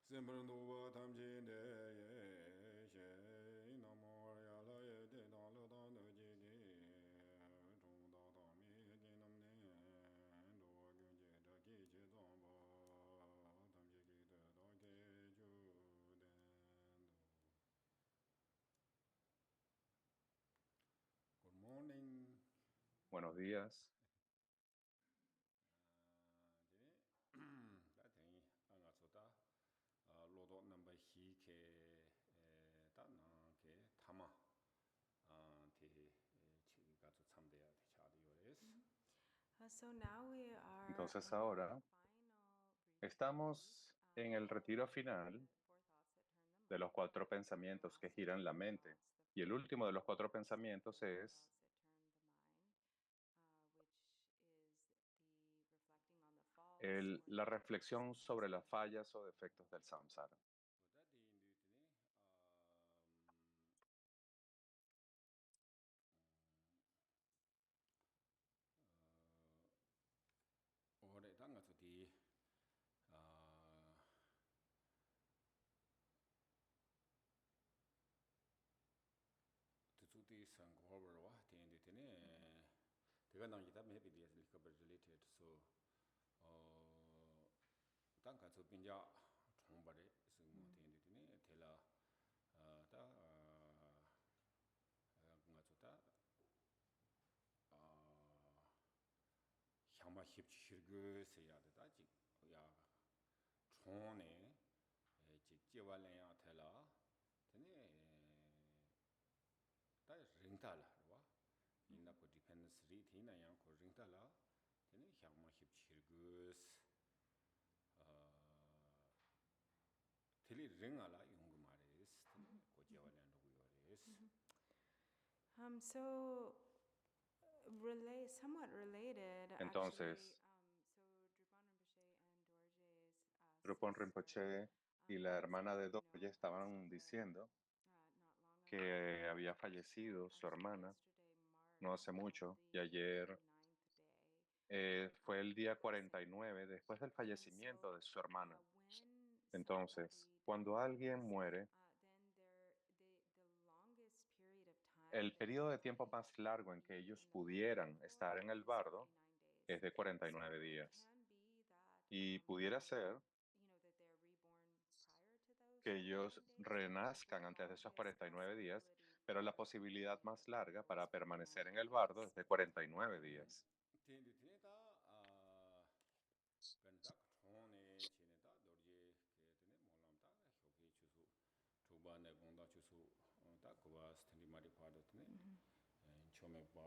Simbran duwa tamche de ye she namo ya la ye de da la da no je de chung da da mi ye de nam ne duwa gyun je da ki che zong ba tamche ki de da ke chu den do. Good morning. Buenos días. Da tengi anga sota lodo namba hi ke da na ke tama te chi ga zu chamde ya te cha de yores. So now we are Entonces in our ahora final reflection. estamos en el retiro final Four thoughts that turn the de los mind, 4 pensamientos que last of the giran la four mente. thoughts, the Y el fourth último de los cuatro is pensamientos the es thoughts that turn the mind, which is the reflecting on the faults or la negatives reflexión in sobre las samsara. fallas o defectos del samsara. Ko da de indu tene ore da nga zu di tu zu di sang go wa de indu tene de ga nang yi da me bi de li ka related so da nga zu bin ja chong ba de su mo de indu tene te la da nga zu da 향마 힙치르그 세야다 지 야 총네 지 제발래야 탈라 되네 다 링달라 와 인나 고 디펜스 리 티나야 고 링달라 되네 향마 힙치르그 텔리 링알라 용구 말레스 되네 고 제발래야 누구 요레스 So somewhat related, actually. Entonces, So Drupal Rinpoche and Dorje's Drupal sister Rinpoche y la once hermana de Dorje passed estaban away diciendo not long ago, que había and fallecido su actually hermana yesterday no hace marked mucho y the ayer 49th day fue el of día her 49 ascension. después del And fallecimiento so de su hermana. when Entonces, somebody cuando alguien dies, muere, then the longest period of time el that they periodo de tiempo might más largo en que be ellos in the bardo pudieran estar for en el is bardo 49 days. es de 49 So it días. can be that Y pudiera ser that they're reborn prior to those que 49 ellos days, or it could be renazcan the antes de esos longest 49 días, possibility pero la for posibilidad being más larga was para permanecer 49 en el bardo es days. de 49 días. 텐디 테다 간다 총네 치네다 도르제 케드네 몰람다 효기 주수 두반에 공다 주수 다 그와 스탠디 마리 파도트네 처음에 바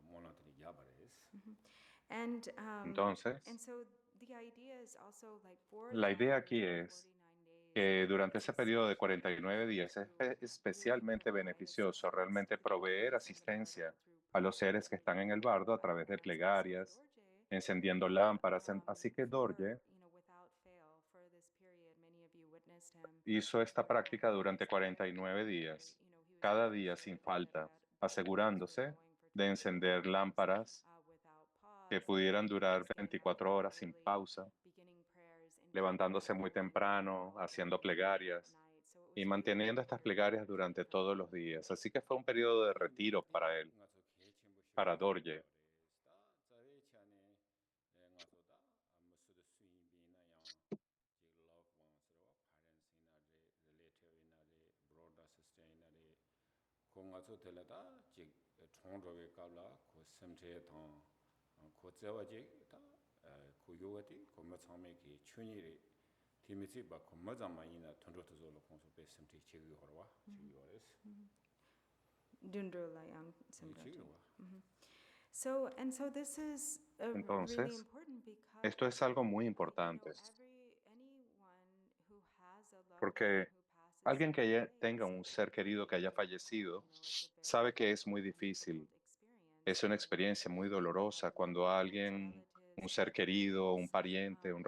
몰라들이 야바레스 And Entonces, so the idea is also like for la that idea aquí period of es 49 days, que durante it's ese periodo de essential 49 días es to really especialmente provide beneficioso assistance realmente to the proveer beings in the asistencia bardo through a los seres que prayers. están en el bardo a través de And so plegarias, Dorje, encendiendo lámparas. Así que for Dorje without fail, for this period, many of you witnessed him. hizo esta práctica durante Once again, 49 días, he was cada able to día sin share falta, that the prayers were asegurándose going for de 24 encender hours lámparas without que pause, pudieran and he durar was getting up 24 very horas sin early, pausa, beginning prayers and keeping levantándose them muy going throughout temprano, all haciendo day and at plegarias night. So it y was really a manteniendo estas plegarias period durante of todos los días. Así que fue un periodo de 텐디 retiro para él, ngaso 케침부 para 쇼기 Dorje. 요레스 다 자웨 차네 ngaso다 무스드 스윙비나 양 지 loved ones 로 parents inare relative inare broader sister inare ko ngaso telada 지 총로에 깔라 고 semte 당 ko tsewa ji ta ko yowati ko matsame 춘이리 티미지 바 콤마자마이나 tonrotozo konso be semte chegi horwa chegi hores Dundrolayang chegi Samdraji. wa So this is really Entonces, important esto es because algo muy importante, anyone who has a loved one porque who passes alguien que away, tenga un ser querido que haya fallecido it's a very sabe que es muy painful and difícil. difficult experience Es una when experiencia muy dolorosa one cuando of one's alguien, un relatives ser querido, un dies. pariente, un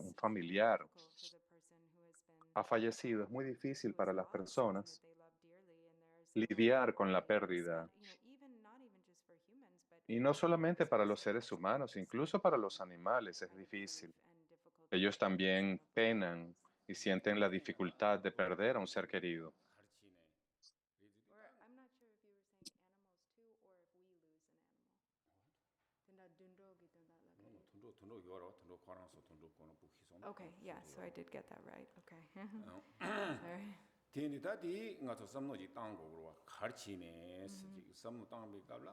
It can be familiar difficult for the person who has been ha fallecido. Es muy difícil who has para las lost someone that personas they love dearly, and there's a lot of lidiar con la sad, pérdida. even not even just for humans, but Y no solamente para los especially seres for humanos, spirits, incluso para los animales es kind of grief difícil. and difficulty Ellos también penan y sienten la dificultad de perder a un ser querido. Or I'm not sure if you were saying animals too, or if we lose an animal. Tunda dundrogi tunda lagari. 둔도 열어 둔도 거랑서 둔도 거는 부키선 Okay, yeah, so I did get that right. Okay. Sorry. 디니다 디 ngato sam노지 땅고 그러와 가르치네 스지 sam노 땅비 갑라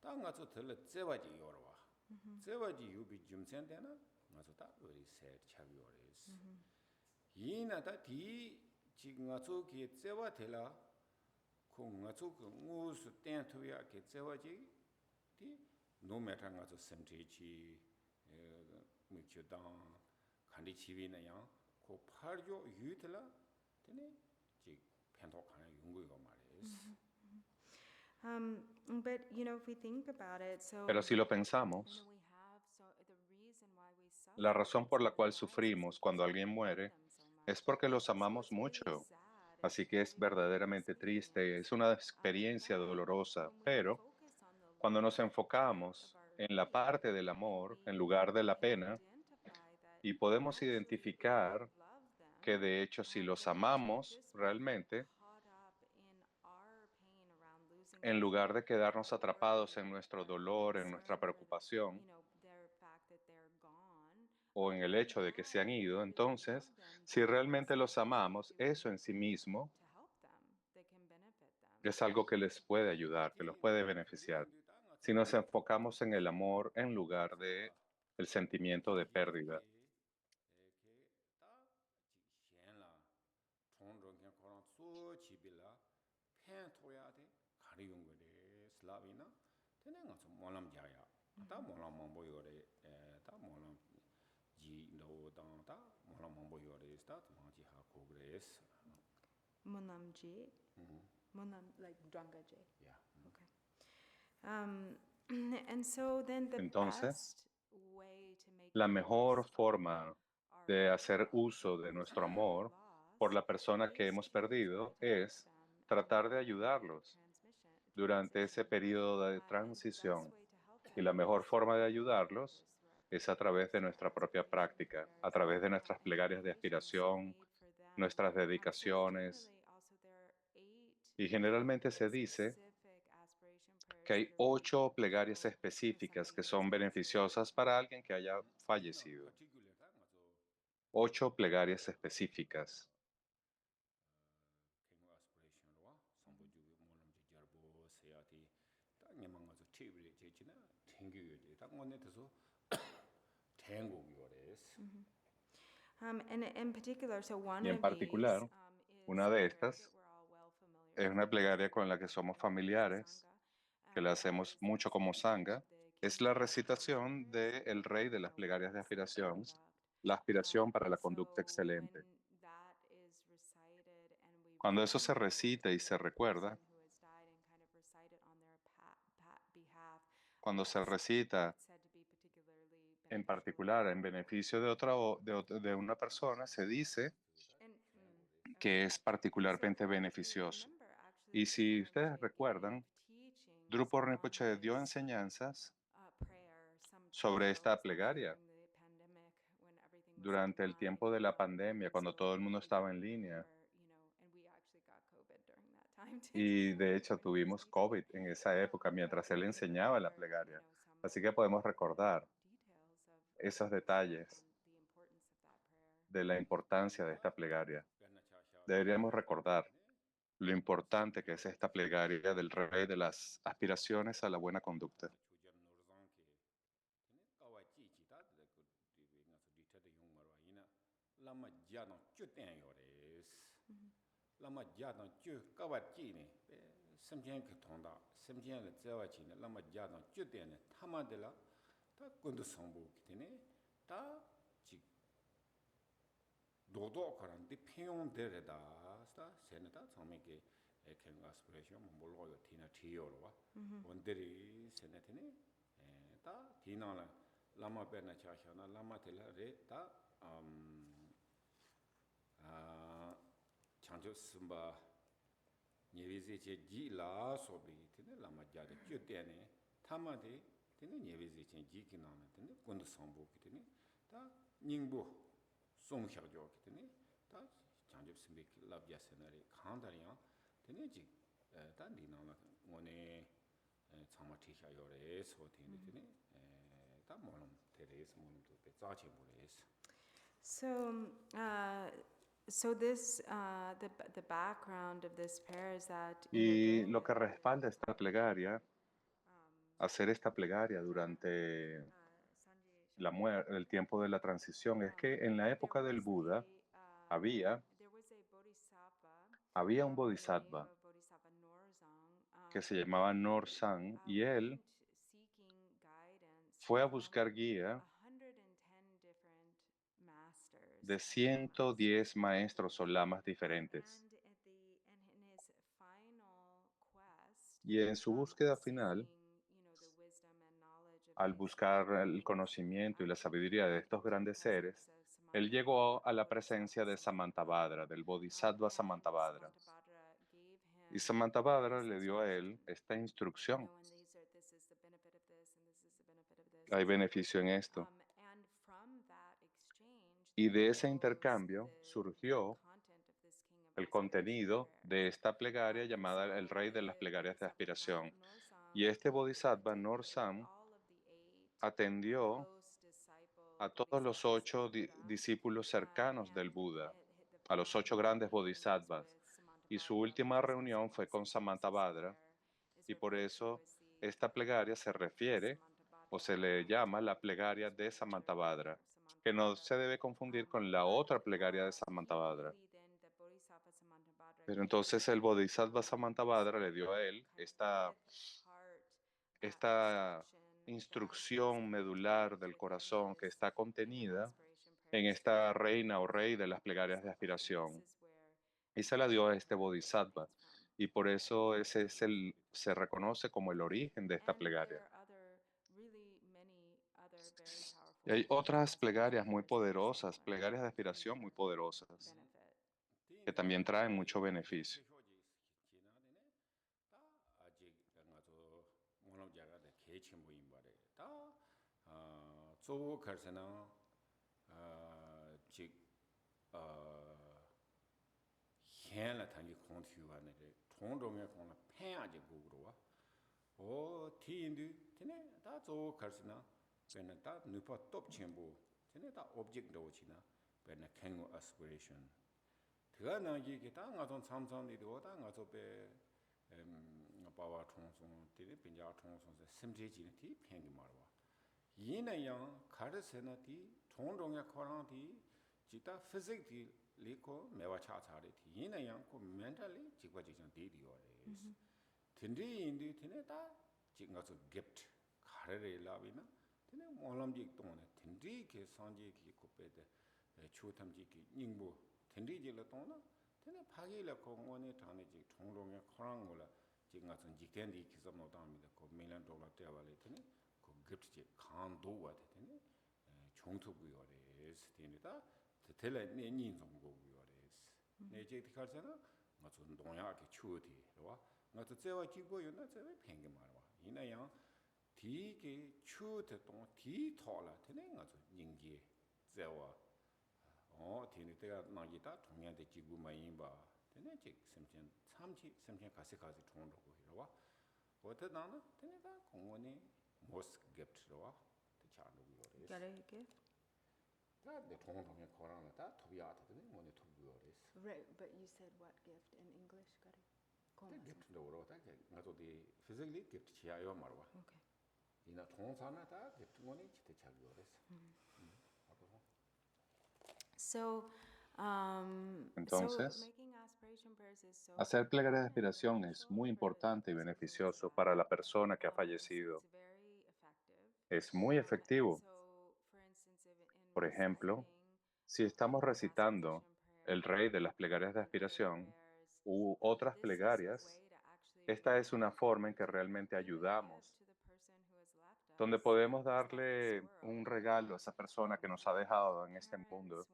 땅 ngato 들 제와지 열어와 제와지 유비 줌센데나 ngato 다 우리 세 차비 열어스 이나다 디 지금 ngato 기 제와 될라 고 ngato 그 무스 땡토야 게 제와지 디 노메타 ngato semtechi 무초당 간디 치비나야 고 파르조 유틀라 되네 지 펜토카나 용구이가 말이스. But you know, if we think about it, so Pero si lo pensamos, we have the reason why we suffer la razón por la cual is sufrimos cuando alguien muere them so es porque los much. amamos So it's really mucho. sad Así que es and verdaderamente triste, es una experiencia dolorosa, pero focus on the cuando nos love enfocamos of our en la grief, parte del amor en lugar de la pena identify that y podemos actually, if identificar we love them, que de hecho si los then we amamos just won't get realmente, caught up in our pain around losing en them, lugar de quedarnos or atrapados en the nuestro dolor, en nuestra concern with, preocupación their fact that they're gone, o en el then hecho de que se that, han if we ido, really entonces, love them, si then realmente that's los something we amamos, can do eso en sí mismo to help them, that can benefit them. es algo que les puede ayudar, que los puede beneficiar. Si nos enfocamos en el amor en lugar de el sentimiento de pérdida. Monamji, monam like drangaje. Yeah. Okay. And so then the Entonces, best way to make la use mejor of forma de our hacer love uso de for nuestro those we've amor por la lost persona que is hemos to try perdido to help es them in tratar de their ayudarlos durante ese transition. periodo de And the best transición. way to help Y them la mejor is forma de through ayudarlos practice, through our es a través de prayers, nuestra through propia aspiration práctica, a prayers, través de nuestras and plegarias de invocations aspiración, made for them. nuestras So dedicaciones. generally, also there are 8 Y generalmente se dice specific aspiration prayers que hay that are really 8 plegarias beneficial if específicas que somebody has son passed away. beneficiosas para alguien que haya fallecido. 8 plegarias específicas. And in particular, so one Y en of particular, these una is de a prayer estas that we're all well familiar es with, una plegaria that con la we que do somos as a familiares, Sangha, que la and that hacemos is the mucho como recitation sangha. of the Es King la of Aspiration recitación prayers, del rey de las plegarias de Well Excellent aspiración, Conduct. la aspiración para la And conducta so when excelente. that is recited and we Cuando eso se remember recita y se the recuerda, person who has died and kind of recite it on their behalf, cuando se recita it's said to be particularly en beneficial. particular en beneficio de de una persona, se dice And, que okay. es So particularmente if you beneficioso. remember, actually, Y si Drupa ustedes Rinpoche recuerdan, gave teachings Drupo on Rinpoche dio this enseñanzas prayer some time sobre ago. esta It was actually plegaria during the pandemic when everything was durante el online. tiempo de la pandemia, And cuando so todo el mundo hopefully you estaba en línea. remember, and we actually got COVID during that time too. Y de hecho when he was tuvimos teaching. COVID en esa época mientras él We enseñaba la remember, plegaria. some Así que podemos recordar details of esos this detalles and the importance of that prayer. de la importancia de esta plegaria. Deberíamos recordar lo importante que es esta plegaria del rey de las aspiraciones a la buena conducta. lama jadang ju kawat ji ne semjen ke thongda semjen le zewa ji ne lama jadang ju de ne tama de la ta kundu sangbu ki ne ta ji dodo karan de pyong de re da sta sene ta changme ke ken aspiration mo lo yo tina thiyo lo wa wonderi sene ne ta tina la lama pe na cha sha na lama de la re ta chancho simba nyeveze che ji la sobi tene lama jade kyo tene tama de tene nyeveze che ji ki nana tene kundu sambo ki tene ta 닝부 송혀죠 그랬더니 다 장접 심비 랍야스나리 칸다리야 되네지 다 니나나 오네 정말 티샤요레 소티니더니 다 모놈 테레스 모놈도 배자체 모레스 So this the background of this prayer is that Y lo que respalda esta plegaria, hacer esta plegaria durante el tiempo de la transición, es que en la época del Buda había un bodhisattva que se llamaba Norzang y él fue a buscar guía de 110 maestros o lamas diferentes. Y en su búsqueda final, al buscar el conocimiento y la sabiduría de estos grandes seres, él llegó a la presencia de Samantabhadra, del Bodhisattva Samantabhadra. Y Samantabhadra le dio a él esta instrucción. Hay beneficio en esto. Y de ese intercambio surgió el contenido de esta plegaria llamada el Rey de las Plegarias de Aspiración. Y este Bodhisattva, Norzang, atendió a todos los 8 discípulos cercanos del Buda, a los 8 grandes bodhisattvas. Y su última reunión fue con Samantabhadra, y por eso esta plegaria se refiere o se le llama la plegaria de Samantabhadra, que no se debe confundir con la otra plegaria de Samantabhadra. Pero entonces el Bodhisattva Samantabhadra le dio a él esta instrucción medular del corazón que está contenida en esta reina o rey de las plegarias de aspiración. Y se la dio a este Bodhisattva. Y por eso ese es se reconoce como el origen de esta plegaria. Y hay otras plegarias muy poderosas, plegarias de aspiración muy poderosas, que también traen mucho beneficio. Yinayang karisena di tongdongya korang di jita physic di liko mewa cha chari di yinayang ko mentally jikwa jikjang di di yores. Tindri indi tine da jik nga su gift karare labi na tine molam jik tongne tindri ke sanje ki kupe de chutam jik ki nyingbo tindri jik la tongna tine pagi la ko ngone tane jik tongdongya korang ngola jik nga su jikten di kisam no dami da ko milan dola tewa le tine 급지 강도와 되네 총투부여레스 되니다 텔레 내니 정보부여레스 내제 디칼잖아 맞아 동양하게 추어디 와 맞아 제와 기고요나 제와 팽게 말와 이나양 디게 추어데 동 디토라 되네 맞아 닝기 제와 되네 때가 나기다 동양대 기구 많이 봐 되네 즉 심전 참치 심전 가세가지 총로고 이러와 어떠다나 되네다 공원에 most gift roa te chanu yores Gare gift? ta de tongdong korang ta tobiya ta de ngone tobu yores Right, but you said what gift in English? Gare. te gift ro ta ke ngato de physically gift chiya yo marwa Okay. ina tongsana ta gift ngone chite chal yores Entonces, making aspiration prayers is so hacer plegarias de aspiración es muy importante y beneficioso para la persona que ha fallecido. Es muy efectivo. Por ejemplo, si estamos recitando el Rey de las Plegarias de Aspiración u otras plegarias, esta es una forma en que realmente ayudamos, donde podemos darle un regalo a esa persona que nos ha dejado en este mundo,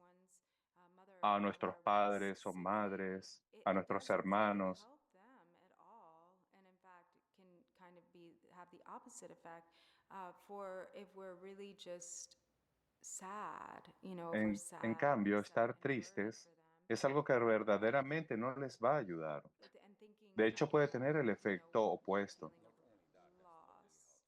a nuestros padres o madres, a nuestros hermanos. Have the opposite effect for if we're really just sad, you know, if we're En sad, cambio, instead estar of enduring tristes for them. es algo que verdaderamente no les va a ayudar. And thinking De hecho, puede tener el you know, efecto with opuesto. feeling of loss,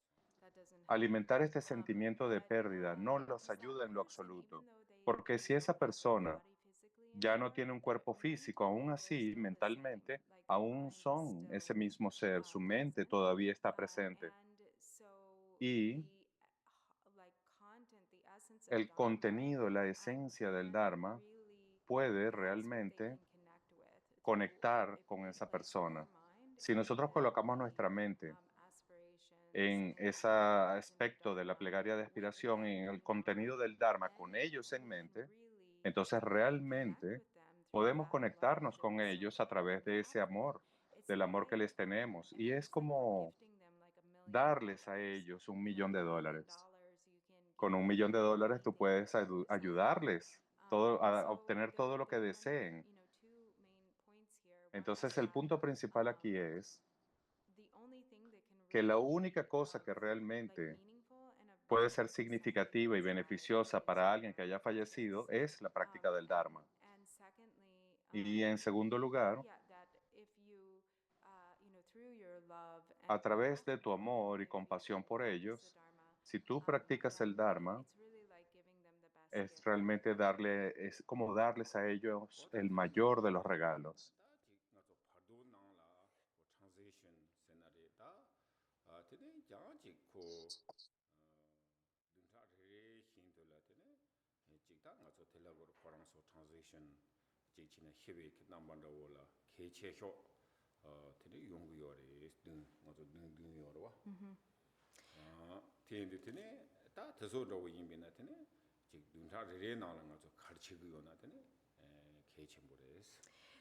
that doesn't help. Alimentar este sentimiento de But pérdida no for los that ayuda en lo person, absoluto, even though porque they si esa don't have their persona body physically ya no anymore, tiene un cuerpo físico, aún they're así, still the same. mentalmente, Like their aún mind is son still ese mismo ser, su mente present. todavía está presente. And so Y like content, the essence of el Dharma, contenido, la esencia del can Dharma, really, puede that's what they realmente can connect with through conectar if con we esa like put our persona. mind Si nosotros and colocamos the nuestra mente aspirations en and ese content of aspecto de la Dharma plegaria de with aspiración, them en el in contenido mind, del Dharma, then con ellos en we can mente, really entonces connect realmente with them through podemos that love conectarnos that con we so ellos a través de ese connect with. amor, It's del amor que like les tenemos. Y es it's like we're como gifting them like darles a $1 million. ellos $1 And millón with de $1 million, dólares. you can Con give $1 them millón de dólares tú anything puedes they desire. ayudarles todo, a So obtener todo lo que there are kind of, deseen. you know, two main points here. One is Entonces el that punto principal aquí es the only thing that can que la really be única cosa que like realmente meaningful and of puede ser benefit to somebody significativa y who's died beneficiosa is para alguien que haya their fallecido practice. es la práctica del Dharma. And secondly, Y en segundo lugar, yeah, that if you, you know, through your love and a través de compassion tu for the amor y community compasión that por practice the ellos, Dharma, si tú practicas el Dharma, it's really like giving them the best es gift that you realmente can give. es como darles a ellos el mayor de los regalos. transition scenario da today janji ko dunta re hindu la tene jigda ngaso telagor korang so transition jigchine hibe kitnambanda wala keche hyo tene yongu yore dun ngaso dun yorwa tene tene da teso do yimbe na tene jig dunta re na la ngaso kharchi go na tene keche mbores.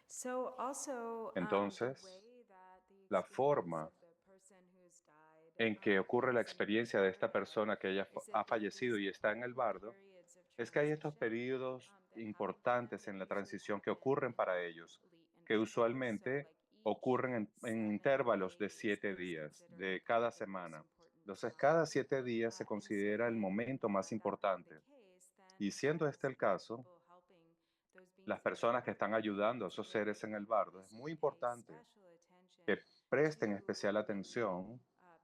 So also the Entonces, way that the la experience forma of the person who's died en que ocurre la is in the experiencia de esta bardo persona que ella is that ha there are fallecido these y está en el important bardo, periods of es que hay estos transition periodos that happen for them importantes that en la usually transición que happen ocurren para ellos, in que intervals. So usualmente like each ocurren en 7 intervalos de days 7 is días, considered de cada the most semana. important Entonces, cada time. 7 días se And so considera el when momento más that being the importante. case, then Y siendo este as el you know caso, people helping those beings las in the personas que están bardo, ayudando a it's esos really seres en el bardo, es important muy to pay importante special attention que presten to especial really atención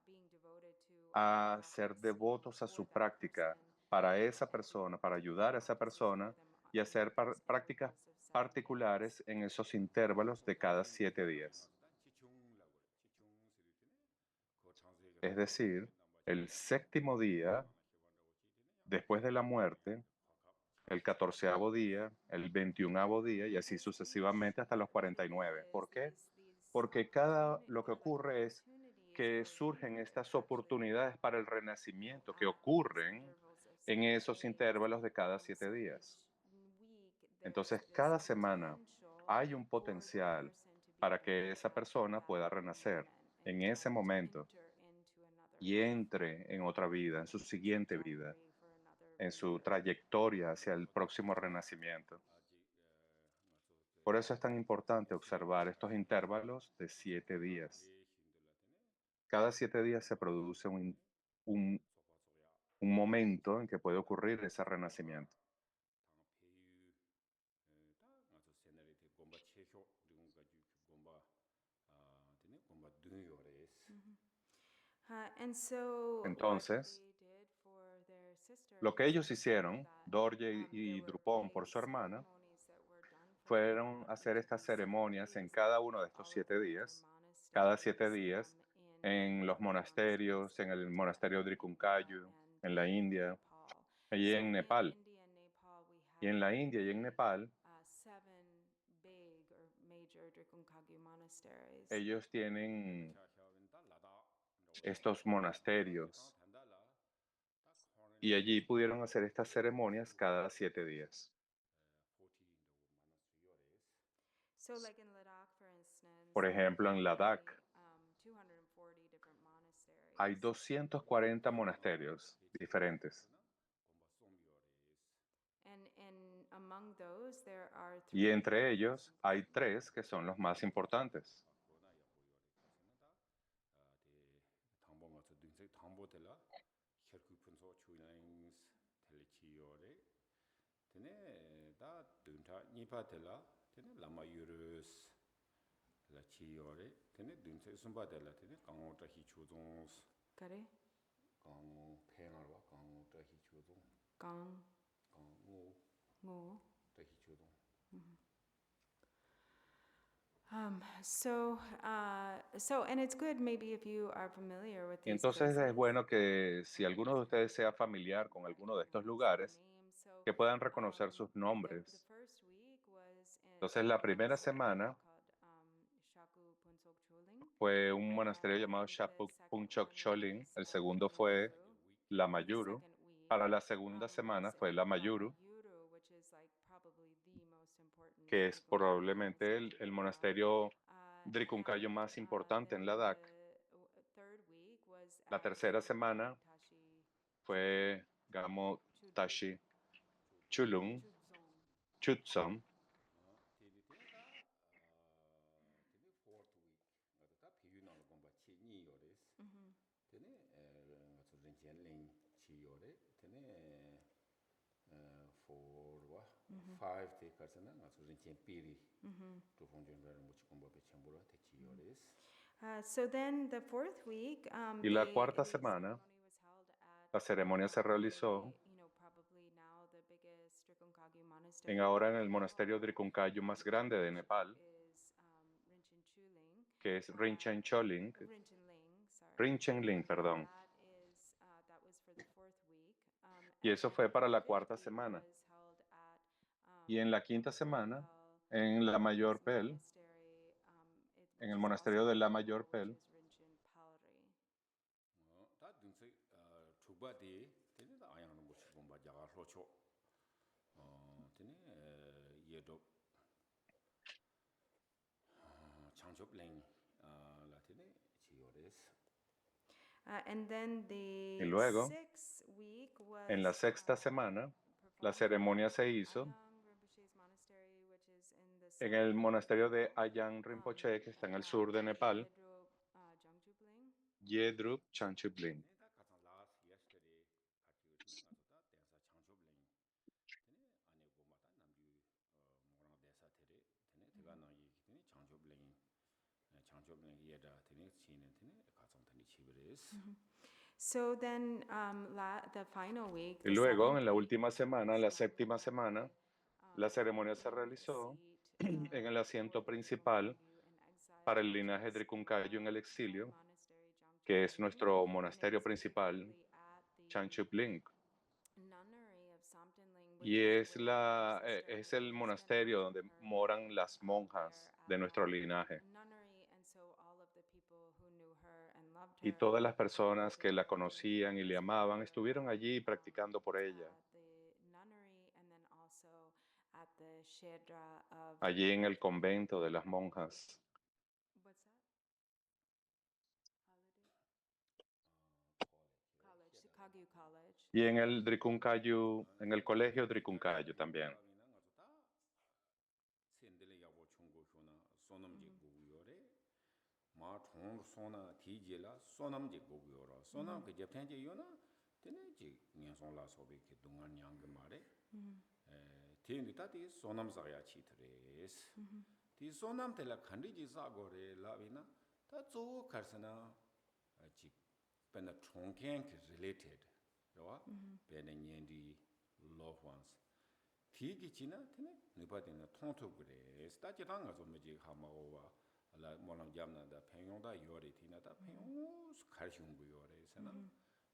being devoted to our a ser practice, you know, devotos a for su that práctica person para esa and doing persona, para particular ayudar a esa practices for persona them y in hacer those prácticas intervals of 7 days. particulares en esos intervalos de cada 7 días. Es decir, el séptimo día después de la muerte, el 14º día, el 21º día y así sucesivamente hasta los 49. ¿Por qué? Porque lo que ocurre es que surgen estas oportunidades para el renacimiento que ocurren en esos intervalos de cada 7 días. Entonces, cada semana hay un potencial para que esa persona pueda renacer en ese momento y entre en otra vida, en su siguiente vida, en su trayectoria hacia el próximo renacimiento. Por eso es tan importante observar estos intervalos de 7 días. Cada 7 días se produce un momento en que puede ocurrir ese renacimiento. Entonces, lo que ellos hicieron, Dorje y Drupon por su hermana, fueron hacer estas ceremonias en cada uno de estos 7 días, cada 7 días, en los monasterios, en el monasterio de Drikunkhayu, en la India, y en Nepal. Y en la India y en Nepal, ellos tienen estos monasterios y allí pudieron hacer estas ceremonias cada 7 días. Por ejemplo, en Ladakh hay 240 monasterios diferentes. Y entre ellos hay 3 que son los más importantes. chiyore. Tene da dunta nipa tela, tene lama yurus la chiyore. Tene dunta isumba tela, tene kango tahi chuzons. Kare? Kango pengarwa, kango tahi chuzon. Gang. Kango Ngo. tahi chuzon. And it's good maybe if you are familiar with Y these entonces es places, bueno que si alguno de ustedes sea familiar con alguno de estos lugares, que puedan reconocer sus nombres. Entonces la primera semana fue un monasterio llamado Shapuk Pungchok Choling, el segundo fue Lamayuru, para la segunda semana fue Lamayuru, que es probablemente el monasterio Drikunkhayo más importante en Ladakh. La tercera semana fue Gamo Tashi Chulung Chutzom. Tene fourth week, ngata ta piyu nal gomba chi ni yores. Tene ngata rinchen ling chi yore. Tene for 5 te karsana ngata rinchen piri. Tu fonjen vera muchi gomba pe chambura te chi yores. So then the fourth week, Y la the cuarta ceremony semana, was held at la ceremonia se realizó probably now the biggest Drikunkhayu en monastery. ahora en el monasterio Drikunkhayu más grande de Nepal, Is Rinchen Chuling. que es Rinchen Choling, Rinchen-Ling, sorry. Rinchen Ling, perdón. That was for the fourth week. Y eso fue para la cuarta semana. Was held at, Y en la quinta semana, en la Mayor Pel, en el monasterio de la Mayor Pel, Ta dunse chukba de, tene da ayang muchi gomba jaga rocho. Tene yedo changchop ling la tene chi yores. And then y the luego, sixth week was en la sexta semana, la ceremonia se hizo en el monasterio de Ayang Rinpoche, que está en el sur de Nepal, Yedrup Changchop Ling. Tene da katsan last yesterday kati tene ngata ta tensa changchop ling. Tene ane gomba ta namdu morang desa tere. Tene tega nangi tene changchop ling. Changchop ling yeda tene chine tene katsan tani chibiris. So then the final week, Y luego, en la última semana, la séptima semana, la ceremonia se realizó en el asiento principal para el linaje Drikunkhayu en el exilio, que es nuestro monasterio principal, Changchop Ling. Y es el monasterio donde moran las monjas de nuestro linaje. Y todas las personas que la conocían y le amaban estuvieron allí practicando por ella. Allí en el convento de las monjas. Y en el Drikunkhayu, en el colegio Drikunkhayu también. Sendele yabo chungo shona sonam je gogu yore. Ma chong sona ti je la sonam je gogu yore. Sonam ke japten je yona tene je nyansong la sobe ke dungan nyang ge mare. Tene ta ti sonam sa ya chi tres. Ti sonam te la khandi ji sa gore la vina ta zo karsana chi pena chongken ke related. Right? Pena nyendi loved ones. Tiki china tene nipa tene tonto gure sta chitang aso meji hamawa la molang jamna da pengyong da yore tina da pengyong khar shung gu yore sana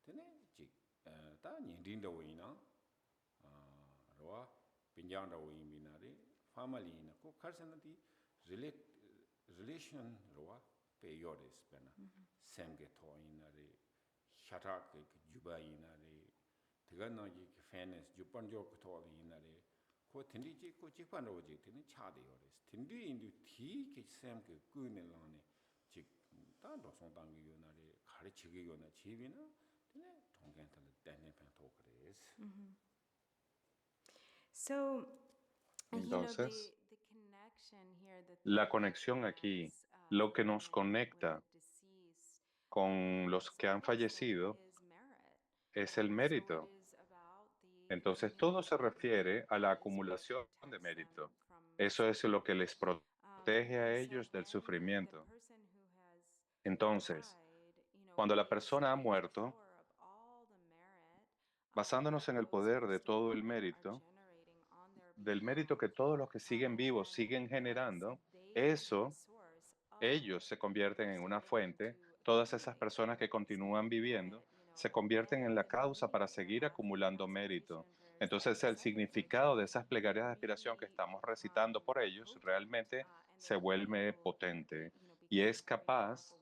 tene chi ta nyindin da wina ro pinjang da win bina re family na ko khar sana di relation ro pe yore spena sem ge to ina re shata ke juba ina re tiga na ji fairness jupan jo ko to ina re ko tindi ji ko jipan ro ji tindi cha de yores tindi indu ti ke sem ke ku ne la ne ji ta do song dang yu na re khari chi ge yo na chi bi na tindi tonggen ta le dan ne pan to kres. So Entonces, the connection here, la conexión aquí, lo que nos conecta con los que han fallecido, es el mérito. Entonces, todo se refiere a la acumulación de mérito. Eso es lo que les protege a ellos del sufrimiento. Entonces, cuando la persona ha muerto, basándonos en el poder de todo el mérito, del mérito que todos los que siguen vivos siguen generando, eso, ellos se convierten en una fuente, todas esas personas que continúan viviendo, se convierten en la causa para seguir acumulando mérito. Entonces, el significado de esas plegarias de aspiración que estamos recitando por ellos realmente se vuelve potente y es capaz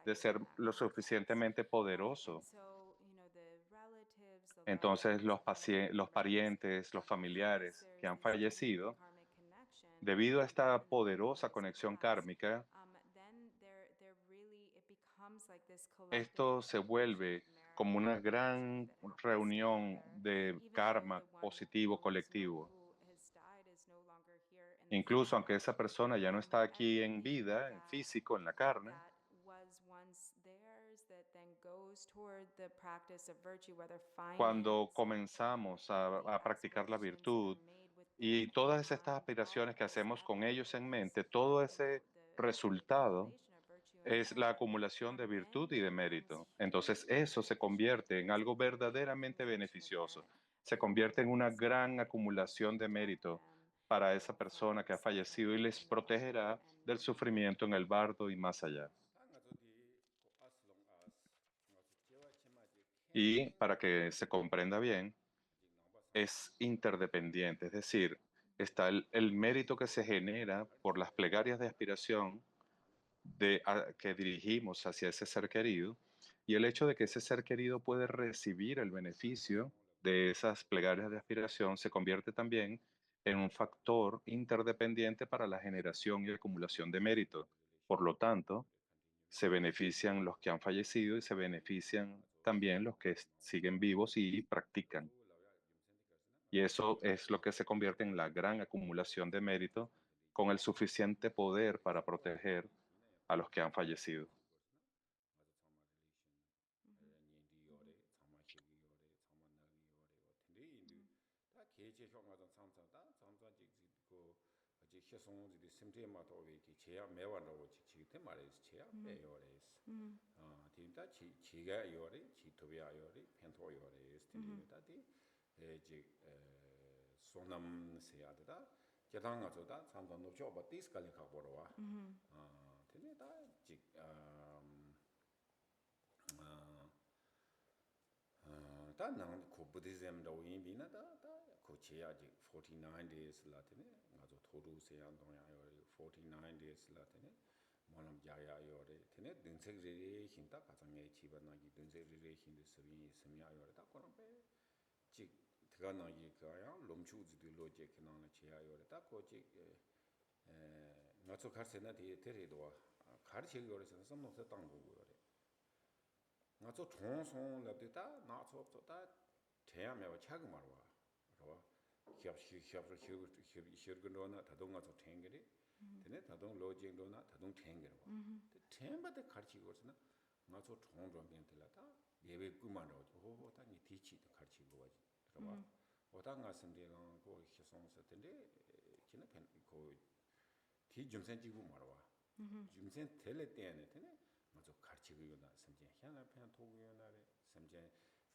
de ser lo suficientemente poderoso. Entonces, los parientes, los familiares que han fallecido, debido a esta poderosa conexión kármica, esto se vuelve como una gran reunión de karma positivo colectivo. Incluso aunque esa persona ya no está aquí en vida, en físico, en la carne, cuando comenzamos a practicar la virtud y todas estas aspiraciones que hacemos con ellos en mente, todo ese resultado es la acumulación de virtud y de mérito. Entonces eso se convierte en algo verdaderamente beneficioso. Se convierte en una gran acumulación de mérito para esa persona que ha fallecido y les protegerá del sufrimiento en el bardo y más allá. Y para que se comprenda bien, es interdependiente, es decir, está el mérito que se genera por las plegarias de aspiración que dirigimos hacia ese ser querido y el hecho de que ese ser querido puede recibir el beneficio de esas plegarias de aspiración se convierte también en un factor interdependiente para la generación y acumulación de mérito. Por lo tanto, se benefician los que han fallecido y se benefician también los que siguen vivos y practican. Y eso es lo que se convierte en la gran acumulación de mérito con el suficiente poder para proteger a los que han fallecido. 다 nang ko Buddhism da yin bi na da ko che ya ji 49 days la tene nga zo thodu se ya dong ya yo 49 days la tene monam ja ya yo re tene ding se re re hin ta ka chang ye chi ba na gi ding se re re hin de se sim ya yo re da ko ram pe ji ga na yi ka ya lom chu ji de lo je ke na che ya yo re da ko ji nga zo kar se na de te re do kar che yo re se sam no se tang go yo re nga zo chong song la de da na zo zo da 태야 매와 차가 말와 그러와 히업히업히업히업히업근로나 다동가 저 탱게리 되네 다동 로징로나 다동 탱게로 템바데 가르치고 있으나 나저 총종 변들라다 예외 꾸만로 호호다 니 디치도 가르치고 와지 그러와 오다가 선대가 고 희송서 텐데 기는 고 디줌센 지구 말와 줌센 텔레 때네 되네 나저 가르치고 요나 선제 향나 편 도구요나래 선제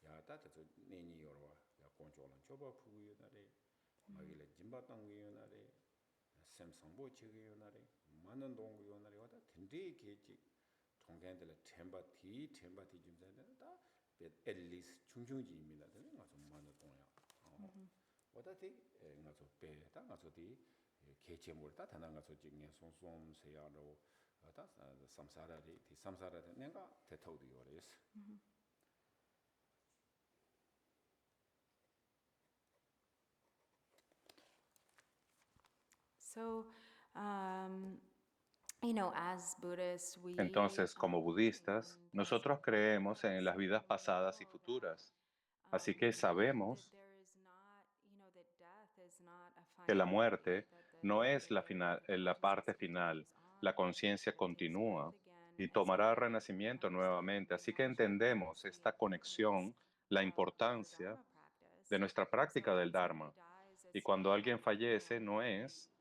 야 따뜻 내니 요러와 야 공조는 줘봐 푸고 요나래 마길에 짐바 땅고 요나래 샘성보 지고 요나래 많은 동고 요나래 와다 든디 계지 통견들 템바티 줌자는 다 앨리스 충충지입니다. 되는 가서 많은 동야 와다티 가서 배다 가서디 개체물 다 다난 가서 지금 송송 세야로 다 삼사라리 디 삼사라데 내가 대토디 요레스 So, as Buddhists, Entonces, como budistas, nosotros creemos en las vidas pasadas y futuras. Así que sabemos que la muerte no es la parte final, la conciencia continúa y tomará renacimiento nuevamente. Así que entendemos esta conexión, la importancia de nuestra práctica del Dharma. Y cuando alguien fallece, no es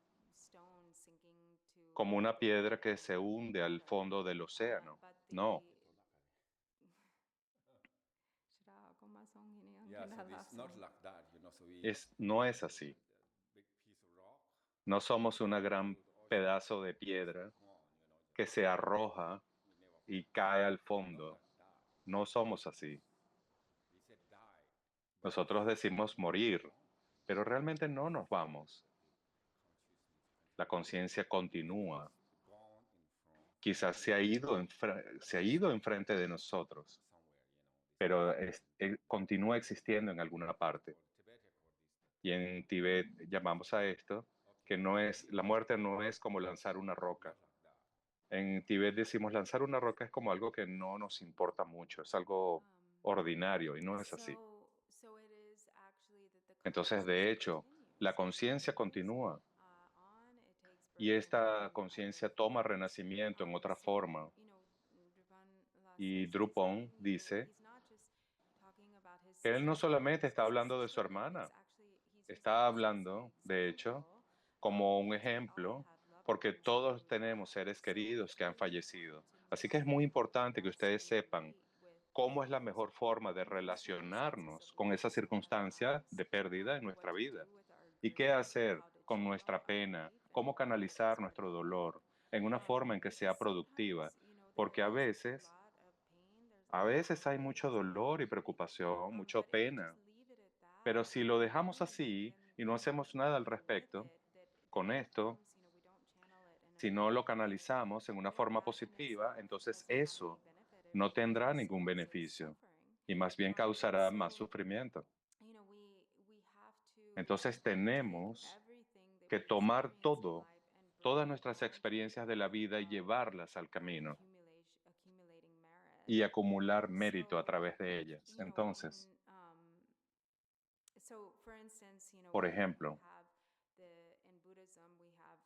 como una piedra que se hunde al fondo del océano. No, Yeah, so it's not like that, so no es así. big piece of rock, No somos una gran pedazo de piedra que se arroja we never y cae al fondo. like that. No somos así. We said die, Nosotros decimos morir, pero realmente no nos vamos. La conciencia continúa. gone in front Quizás se ha ido enfrente de nosotros, somewhere, pero continúa existiendo en alguna parte. Tibet called this Y en Tibet llamamos a esto que la muerte no es como lanzar una roca. like that. En Tibet decimos lanzar una roca es como algo que no nos importa mucho, es algo ordinario y no es así. Entonces, de hecho, la conciencia continúa y esta conciencia toma renacimiento en otra forma. Y Drupon dice que él no solamente está hablando de su hermana, está hablando, de hecho, como un ejemplo, porque todos tenemos seres queridos que han fallecido. Así que es muy importante que ustedes sepan cómo es la mejor forma de relacionarnos con esa circunstancia de pérdida en nuestra vida y qué hacer con nuestra pena, cómo canalizar nuestro dolor en una forma en que sea productiva, porque a veces hay mucho dolor y preocupación, mucha pena, pero si lo dejamos así y no hacemos nada al respecto, con esto, si no lo canalizamos en una forma positiva, entonces eso no tendrá ningún beneficio y más bien causará más sufrimiento. Entonces tenemos que tomar todas nuestras experiencias de la vida y llevarlas al camino y acumular mérito a través de ellas. Entonces, por ejemplo,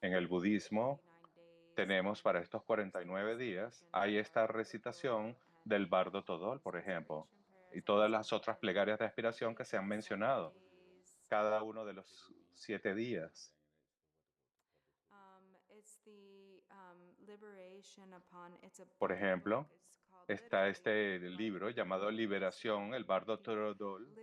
en el budismo tenemos para estos 49 días, hay esta recitación del Bardo Todol, por ejemplo, y todas las otras plegarias de aspiración que se han mencionado, cada uno de los 7 días. Por ejemplo, está este libro llamado Liberación, el Bardo Todol,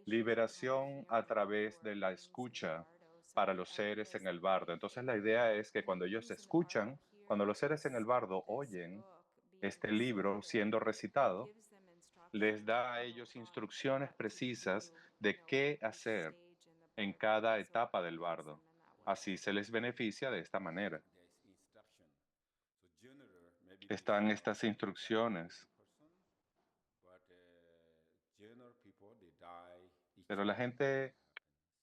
liberación a través de la escucha para los seres en el bardo. Entonces la idea es que cuando ellos escuchan, cuando los seres en el bardo oyen este libro siendo recitado, les da a ellos instrucciones precisas de qué hacer en cada etapa del bardo. Así se les beneficia de esta manera. There's instruction. So general, maybe Están estas instrucciones, person, but general people they die each pero la year. gente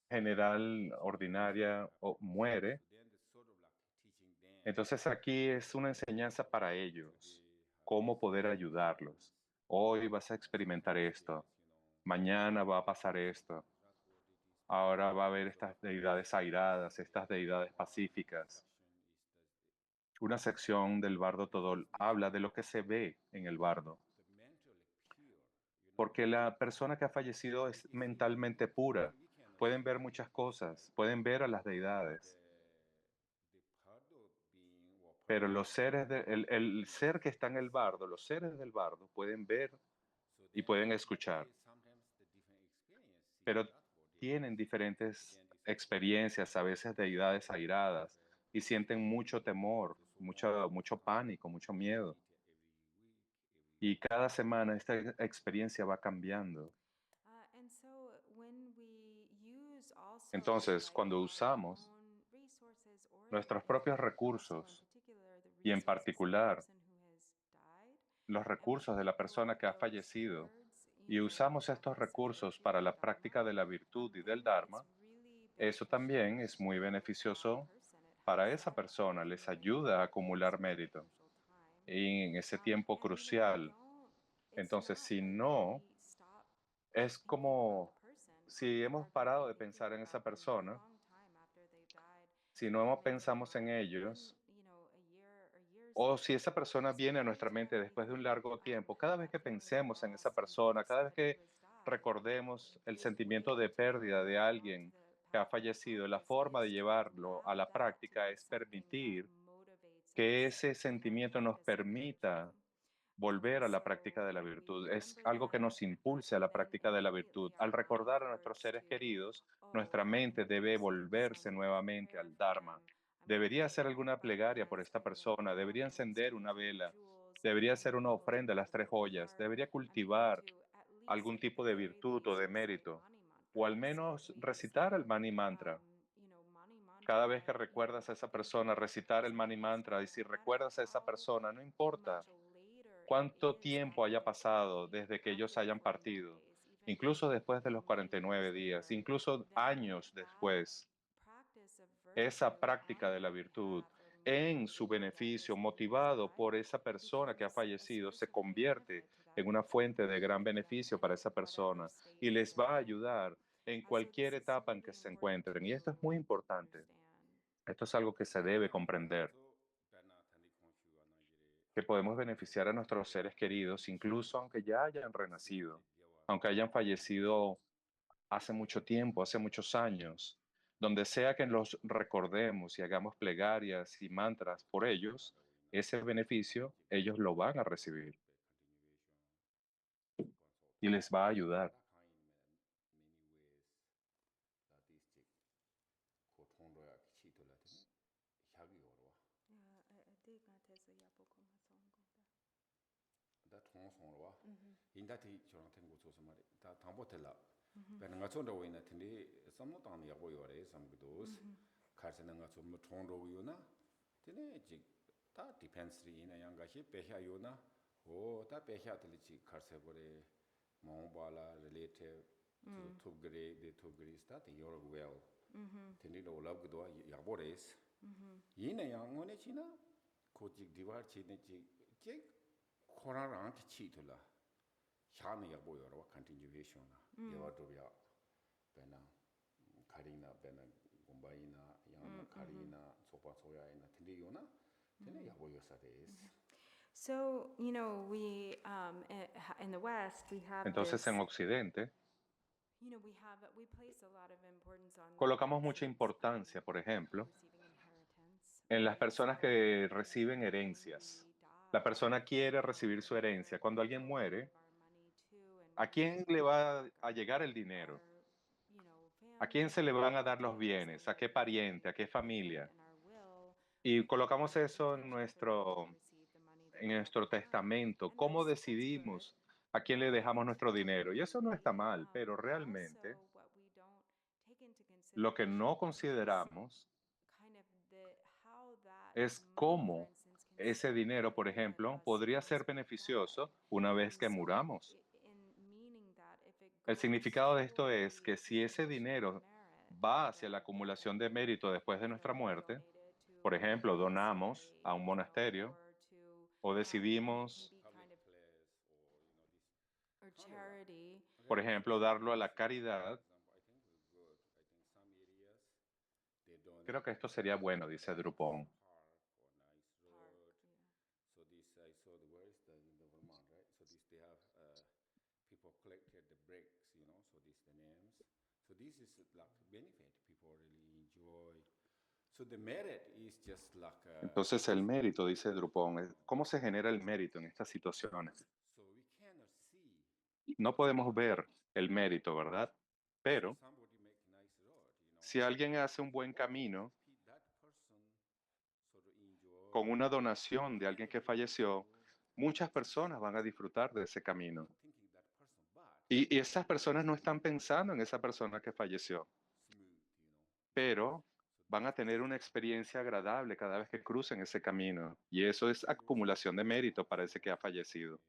general, ordinaria, muere. Then they sort of like teaching them Entonces aquí es una enseñanza para ellos, cómo poder ayudarlos. Hoy vas a experimentar esto, mañana va a pasar esto, ahora va a haber estas deidades airadas, estas deidades pacíficas. Una sección del Bardo Todol habla de lo que se ve en el bardo, the mentally pure. porque la persona que ha fallecido es mentalmente pura. Pueden ver muchas cosas, pueden ver a las deidades, The Pardo being or pero los seres el ser que está en el bardo, los seres del bardo pueden ver so y then pueden escuchar, sometimes the different experience see pero that body tienen diferentes experiencias, a veces deidades airadas, y sienten mucho temor, mucho pánico, mucho miedo. Y cada semana esta experiencia va cambiando. Entonces, cuando usamos nuestros propios recursos, y en particular los recursos de la persona que ha fallecido, y usamos estos recursos para la práctica de la virtud y del Dharma, eso también es muy beneficioso para esa persona, les ayuda a acumular mérito. Y en ese tiempo crucial, entonces, si no, es como si hemos parado de pensar en esa persona, si no pensamos en ellos, o si esa persona viene a nuestra mente después de un largo tiempo, cada vez que pensemos en esa persona, cada vez que recordemos el sentimiento de pérdida de alguien que ha fallecido. La forma de llevarlo a la práctica es permitir que ese sentimiento nos permita volver a la práctica de la virtud. Es algo que nos impulse a la práctica de la virtud. Al recordar a nuestros seres queridos, nuestra mente debe volverse nuevamente al Dharma. Debería hacer alguna plegaria por esta persona, debería encender una vela, debería hacer una ofrenda a las tres joyas, debería cultivar algún tipo de virtud o de mérito, o al menos recitar el Mani Mantra. Cada vez que recuerdas a esa persona, recitar el Mani Mantra, y si recuerdas a esa persona, no importa cuánto tiempo haya pasado desde que ellos hayan partido, incluso después de los 49 días, incluso años después, esa práctica de la virtud en su beneficio, motivado por esa persona que ha fallecido, se convierte en una fuente de gran beneficio para esa persona y les va a ayudar en cualquier etapa en que se encuentren. Y esto es muy importante. Esto es algo que se debe comprender, que podemos beneficiar a nuestros seres queridos, incluso aunque ya hayan renacido, aunque hayan fallecido hace mucho tiempo, hace muchos años, donde sea que los recordemos y hagamos plegarias y mantras por ellos, ese beneficio ellos lo van a recibir y les va a ayudar. So, we in the West, we have Entonces, en Occidente, we place a lot of importance on colocamos mucha importancia, por ejemplo, en las personas que reciben herencias. La persona quiere recibir su herencia. Cuando alguien muere, ¿a quién le va a llegar el dinero? ¿A quién se le van a dar los bienes? ¿A qué pariente? ¿A qué familia? Y colocamos eso en nuestro testamento. ¿Cómo decidimos a quién le dejamos nuestro dinero? Y eso no está mal, pero realmente lo que no consideramos es cómo ese dinero, por ejemplo, podría ser beneficioso una vez que muramos. El significado de esto es que si ese dinero va hacia la acumulación de mérito después de nuestra muerte, por ejemplo, donamos a un monasterio o decidimos, por ejemplo, darlo a la caridad, creo que esto sería bueno, dice Drupon. Entonces el mérito, dice Drupon, ¿cómo se genera el mérito en estas situaciones? No podemos ver el mérito, ¿verdad? Pero si alguien hace un buen camino con una donación de alguien que falleció, muchas personas van a disfrutar de ese camino. Y esas personas no están pensando en esa persona que falleció, pero van a tener una experiencia agradable cada vez que crucen ese camino. Y eso es acumulación de mérito para ese que ha fallecido.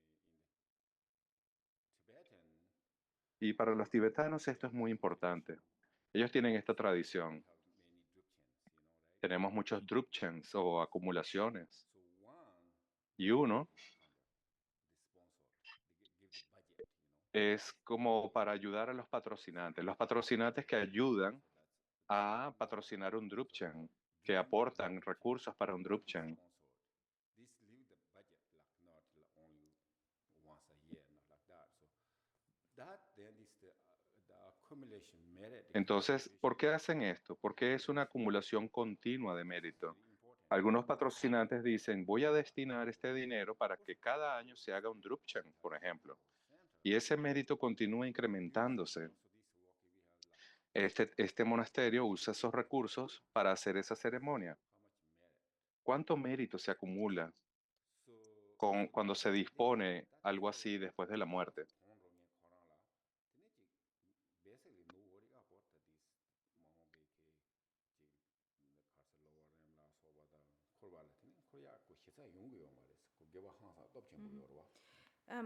Y para los tibetanos esto es muy importante. Ellos tienen esta tradición. Tenemos muchos drupchens o acumulaciones. Y uno es como para ayudar a los patrocinantes que ayudan a patrocinar un drupchen, que aportan recursos para un drupchen. accumulation merit Entonces, ¿por qué accumulation hacen esto? Porque es una acumulación continua de mérito. very important. Algunos patrocinantes dicen, voy a destinar este dinero para que cada año se haga un Drupchen, por ejemplo. Y ese mérito continúa incrementándose. Este monasterio usa esos recursos para hacer esa ceremonia. How much merit? ¿Cuánto mérito se acumula So cuando se dispone algo así después de la muerte? basically no worry about this mahabeke the castle lower la soba da korba la tini koya ko hisa yung yo mares ko geba hansa top chen yo ro.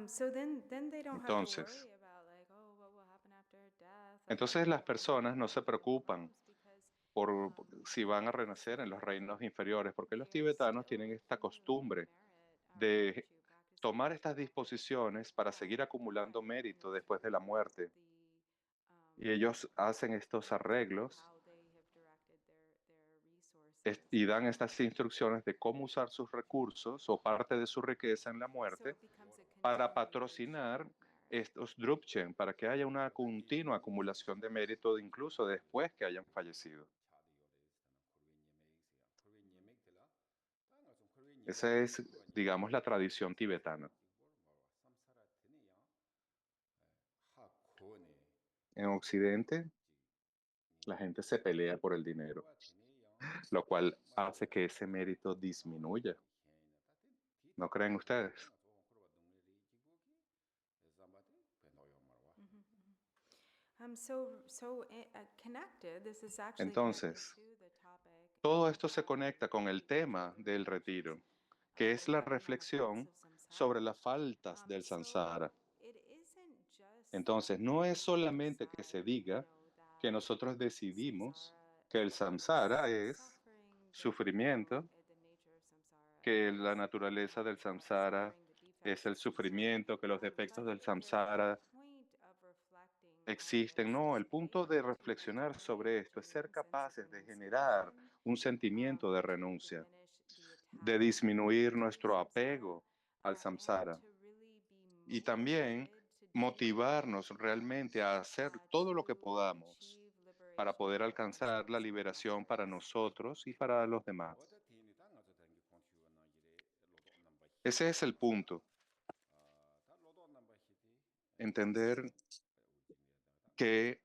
So then they don't have to Entonces, worry about like, oh, what will happen after death? Like, entonces las what will happen personas no se after the preocupan robes? Because por si van a renacer en los reinos inferiores, porque los they are tibetanos still tienen esta accumulating costumbre merit de to practice the tomar estas practice disposiciones para seguir that acumulando and mérito with después de la muerte. the Y ellos hacen estos arreglos how they have directed their resources. y dan estas instrucciones de cómo usar sus recursos o parte de su riqueza en la So muerte it becomes a para continuation patrocinar of merit. estos drupchen, para que haya una continua acumulación de mérito incluso después que hayan fallecido. Esa es, digamos, la tradición tibetana. En Occidente, la gente se pelea por el dinero, lo cual hace que ese mérito disminuya. ¿No creen ustedes? Connected, this is actually Entonces, connected to the topic todo esto se conecta con el tema del retiro, que es la reflexión sobre las faltas del samsara. Entonces, no es solamente que se diga que nosotros decidimos que el samsara es sufrimiento, que la naturaleza del samsara es el sufrimiento, que los defectos del samsara existen. No, el punto de reflexionar sobre esto es ser capaces de generar un sentimiento de renuncia, de disminuir nuestro apego al samsara y también motivarnos realmente a hacer todo lo que podamos para poder alcanzar la liberación para nosotros y para los demás. Ese es el punto. Entender que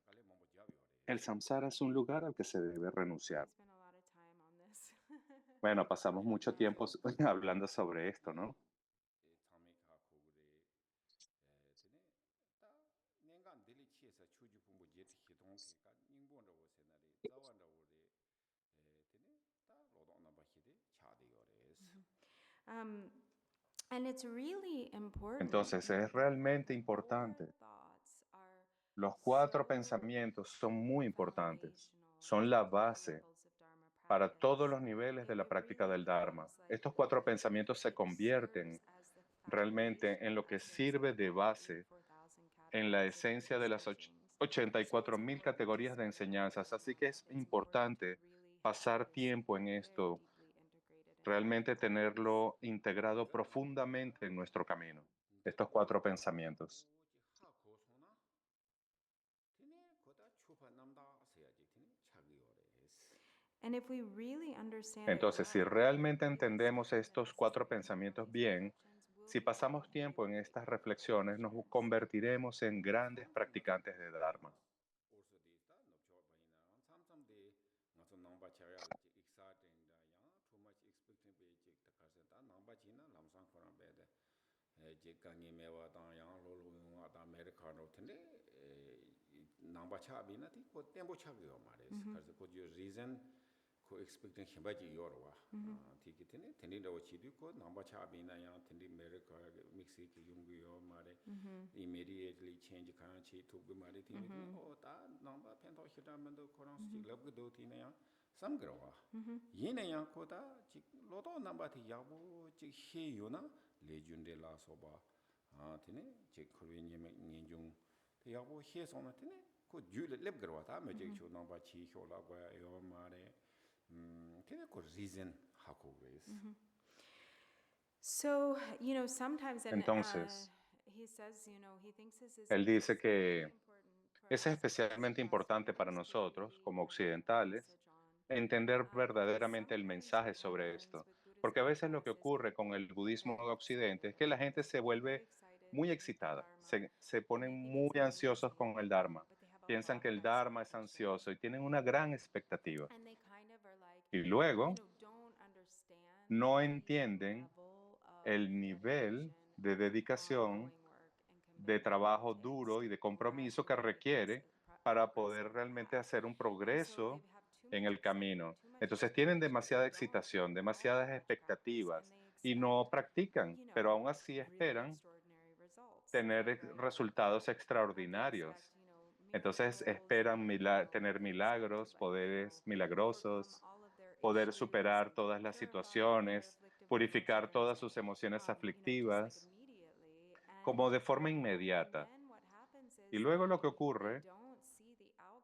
el samsara es un lugar al que se debe renunciar. spent a lot of time on this. Bueno, pasamos mucho tiempo hablando sobre esto, ¿no? Um, and it's really important Entonces, es because realmente the four importante. thoughts are Los 4 so pensamientos son muy importantes. foundational Son to la all base levels of Dharma para todos practice. los niveles de la It práctica really del Dharma. becomes like Estos 4 pensamientos se it convierten serves as the realmente en foundational lo que essence of sirve de all the base 84,000 en la categories of esencia de Buddhist las teachings. So it's 84,000 important to categorías de say that out enseñanzas. Así loud. que es It's important to importante really have pasar this tiempo en very esto, deeply integrated into our realmente practice. tenerlo integrado profundamente en nuestro camino. Estos 4 pensamientos. And if we really understand it Entonces, si well, realmente these entendemos estos 4 concepts and all pensamientos these bien, reflections will si become pasamos tiempo en very estas powerful reflexiones, nos teachers. convertiremos en grandes practicantes de Dharma. reason ko expecting himbaji yorwa tiki tene tene do chidu ko namba cha bina ya tene america mixi ki yungu yo mare immediately change kan chi tu gu mare tini o ta namba pento hita mendo korang chi lab gu do tine ya sam gro yine ya ko ta chi lodo namba ti yabu chi he yo na le junde la soba tene chi khurwi nyeme nginjung te yabu he so na tene ko ju le leb gro ta me je chu namba chi hyo la gwa yo mare tiene ko reason hako ways. So, sometimes, and Entonces, he says, he thinks this is él dice que very important Es especialmente importante para nosotros, como occidentales, entender verdaderamente el mensaje sobre esto, porque a veces lo que ocurre con el budismo de Occidente es que la gente se vuelve muy excitada, se ponen muy ansiosos con el Dharma, piensan que el Dharma es ansioso y tienen una gran expectativa. Y luego no entienden el nivel de dedicación, de trabajo duro y de compromiso que requiere para poder realmente hacer un progreso en el camino. Entonces tienen demasiada excitación, demasiadas expectativas y no practican, pero aún así esperan tener resultados extraordinarios. Entonces esperan tener milagros, poderes milagrosos, poder superar todas las situaciones, purificar todas sus emociones aflictivas, como de forma inmediata. Y luego lo que ocurre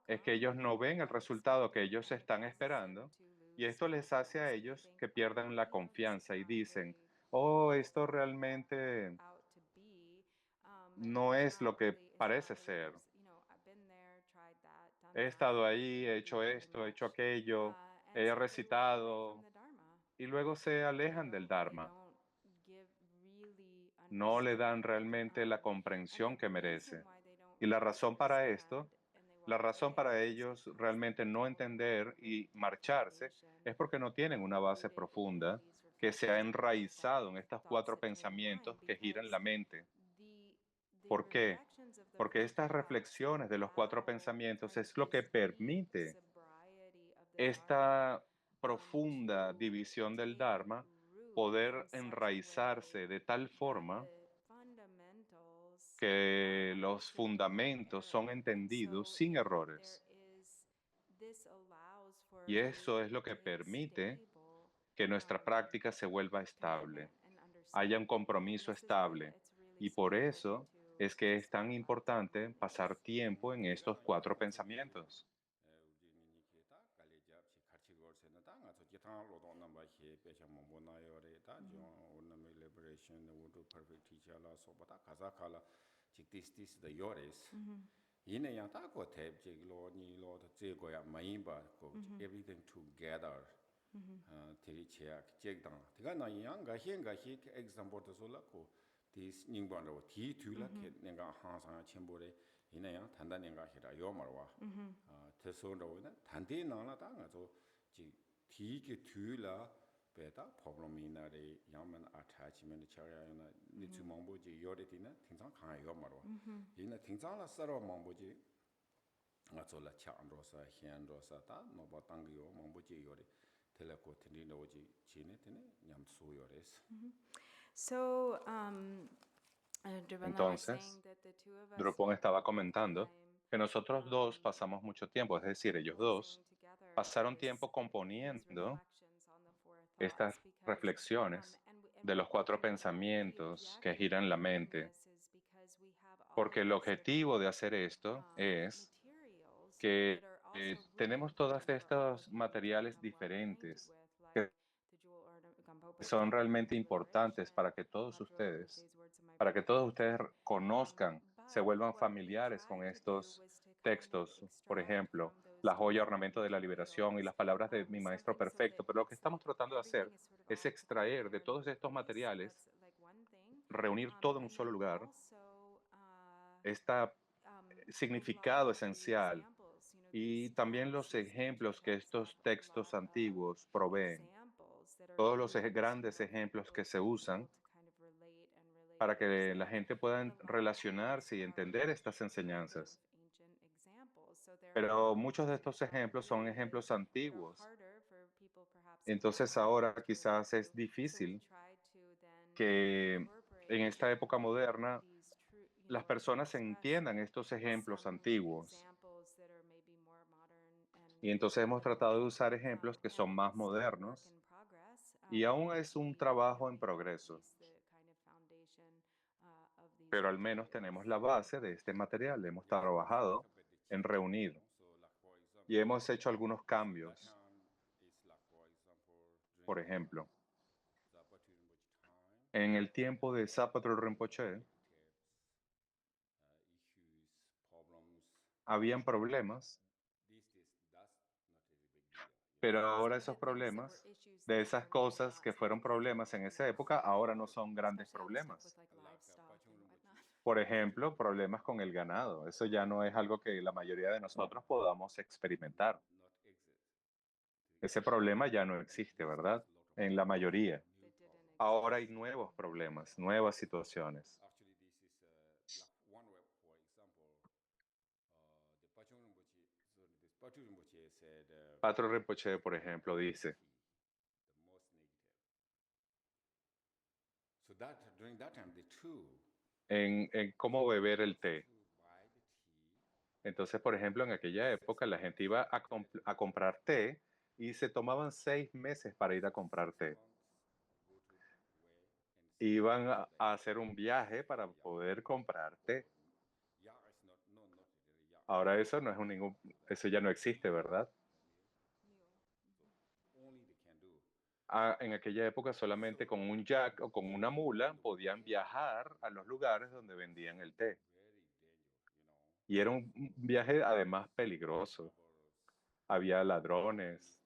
es que ellos no ven el resultado que ellos están esperando y esto les hace a ellos que pierdan la confianza y dicen, oh, esto realmente no es lo que parece ser. He estado ahí, he hecho esto, he hecho aquello, he recitado y luego se alejan del Dharma. No le dan realmente la comprensión que merece. Y la razón para esto, la razón para ellos realmente no entender y marcharse es porque no tienen una base profunda que se ha enraizado en estos 4 pensamientos que giran la mente. ¿Por qué? Porque estas reflexiones de los 4 pensamientos es lo que permite esta profunda división del Dharma poder enraizarse de tal forma que los fundamentos son entendidos sin errores. Y eso es lo que permite que nuestra práctica se vuelva estable, haya un compromiso estable. Y por eso es que es tan importante pasar tiempo en estos 4 pensamientos. 우리 미니케 다 갈레잡 치 같이 거세는 다 가서 기타 로동 넘바 히 배샤 뭐 나요레 다 오나메 리버레이션 우드 퍼펙트 티처라 소바다 가자칼라 직디스티스 더 요레스 이네 양다 고 탭지 로니로 더 제고야 마인바 고 everything together 되게 제약 제당 제가 나 양가 현가 히 example 더 솔라고 디스 닝반로 디 튜라 케 내가 항상 첨보레 이네야 단단한가 히라 요마와 테소로는 단디 나나다 가서 지 디게 튜라 베다 프로블럼이나레 야만 attachment 차야나 니츠 몽보지 요레디나 팅상 가 요마로 이네 팅상라 서로 몽보지 가서라 차안로사 히안로사다 노바 땅기요 몽보지 요레 텔레코 텐디노지 지네테네 냠수 요레스 So, Drupal was Entonces, saying that the two of us Drupal estaba comentando time que nosotros dos pasamos mucho tiempo, es decir, ellos dos listening together pasaron this, tiempo these componiendo reflections on the four estas thoughts because reflexiones and de los 4 you know the pensamientos que objective giran la of doing mente, this is because we have all porque of el these objetivo de different hacer esto es materials que that are also tenemos rooted todos that are all estos within Drupal materiales and we're acquainted diferentes with que like the Jewel Gampopa son Jewel realmente Ornament importantes Liberation, para que todos Module ustedes, Today's Words of My para que Perfect todos ustedes Teacher. conozcan, se But vuelvan what we familiares con tried to do estos was to kind of textos. Por extract ejemplo, from those la joya different ornamento de la liberación y materials las palabras de mi maestro something so that perfecto. Pero lo que it's like estamos tratando de hacer everything is sort of es all extraer de together in todos one estos place. So materiales, that's like one thing. reunir todo en un And solo then lugar, also este a lot significado of the esencial examples, you know, y these también texts, los these ancient ejemplos que texts have estos a textos lot of antiguos proveen, examples that are todos los used, you grandes know, for ejemplos people que to se be usan able to kind of relate and relate para and que la understand. gente But pueda a lot of these relacionarse y are entender estas kind of enseñanzas. ancient examples. So Pero muchos de estos ejemplos son related ejemplos that are antiguos. harder for people perhaps in our Entonces time ahora to relate quizás es to. So we difícil try to then que en incorporate esta época moderna these true, you las know, to personas express entiendan estos ejemplos some antiguos. examples that are maybe more modern and Y entonces hemos tratado de applicable. usar ejemplos que son And más it's still a work modernos in progress, y aún es but un we, you know, trabajo en we have at progreso. least the kind of foundation of these Pero al menos tenemos materials. la base de este material. Hemos trabajado en reunir y hemos hecho algunos cambios. Por ejemplo, en el tiempo de Zapatro Rinpoche, habían problemas, these days that's not a big deal. pero So ahora the esos things that problemas, were issues de then esas are cosas not que so fueron big. problemas en esa época, ahora no son grandes Especially all the stuff problemas. with like livestock and whatnot. Por ejemplo, problemas con el ganado. Eso ya no es algo que la mayoría de nosotros podamos experimentar. Not exist. Ese problema ya no existe, ¿verdad? En la mayoría. They didn't exist. Ahora hay nuevos problemas, nuevas situaciones. Actually, this is like one way, for example, the Pachon Rinpoche, so this Pachon Rinpoche said, Patro Rinpoche, por ejemplo, dice, the most negative. So that during that time, the two en cómo beber el té. to buy the tea, Entonces, por ejemplo, en aquella época la gente iba a comprar té y se tomaban 6 meses para ir a comprar té. go to way and Iban a hacer un viaje para poder comprar té. yeah, it's not no not really yeah. Ahora eso no es eso ya no existe, ¿verdad? Mule. Only they can do. En aquella época solamente con un jack o con una mula podían viajar a los lugares donde vendían el té. Very dangerous, you know. Y era un viaje además peligroso. Había ladrones,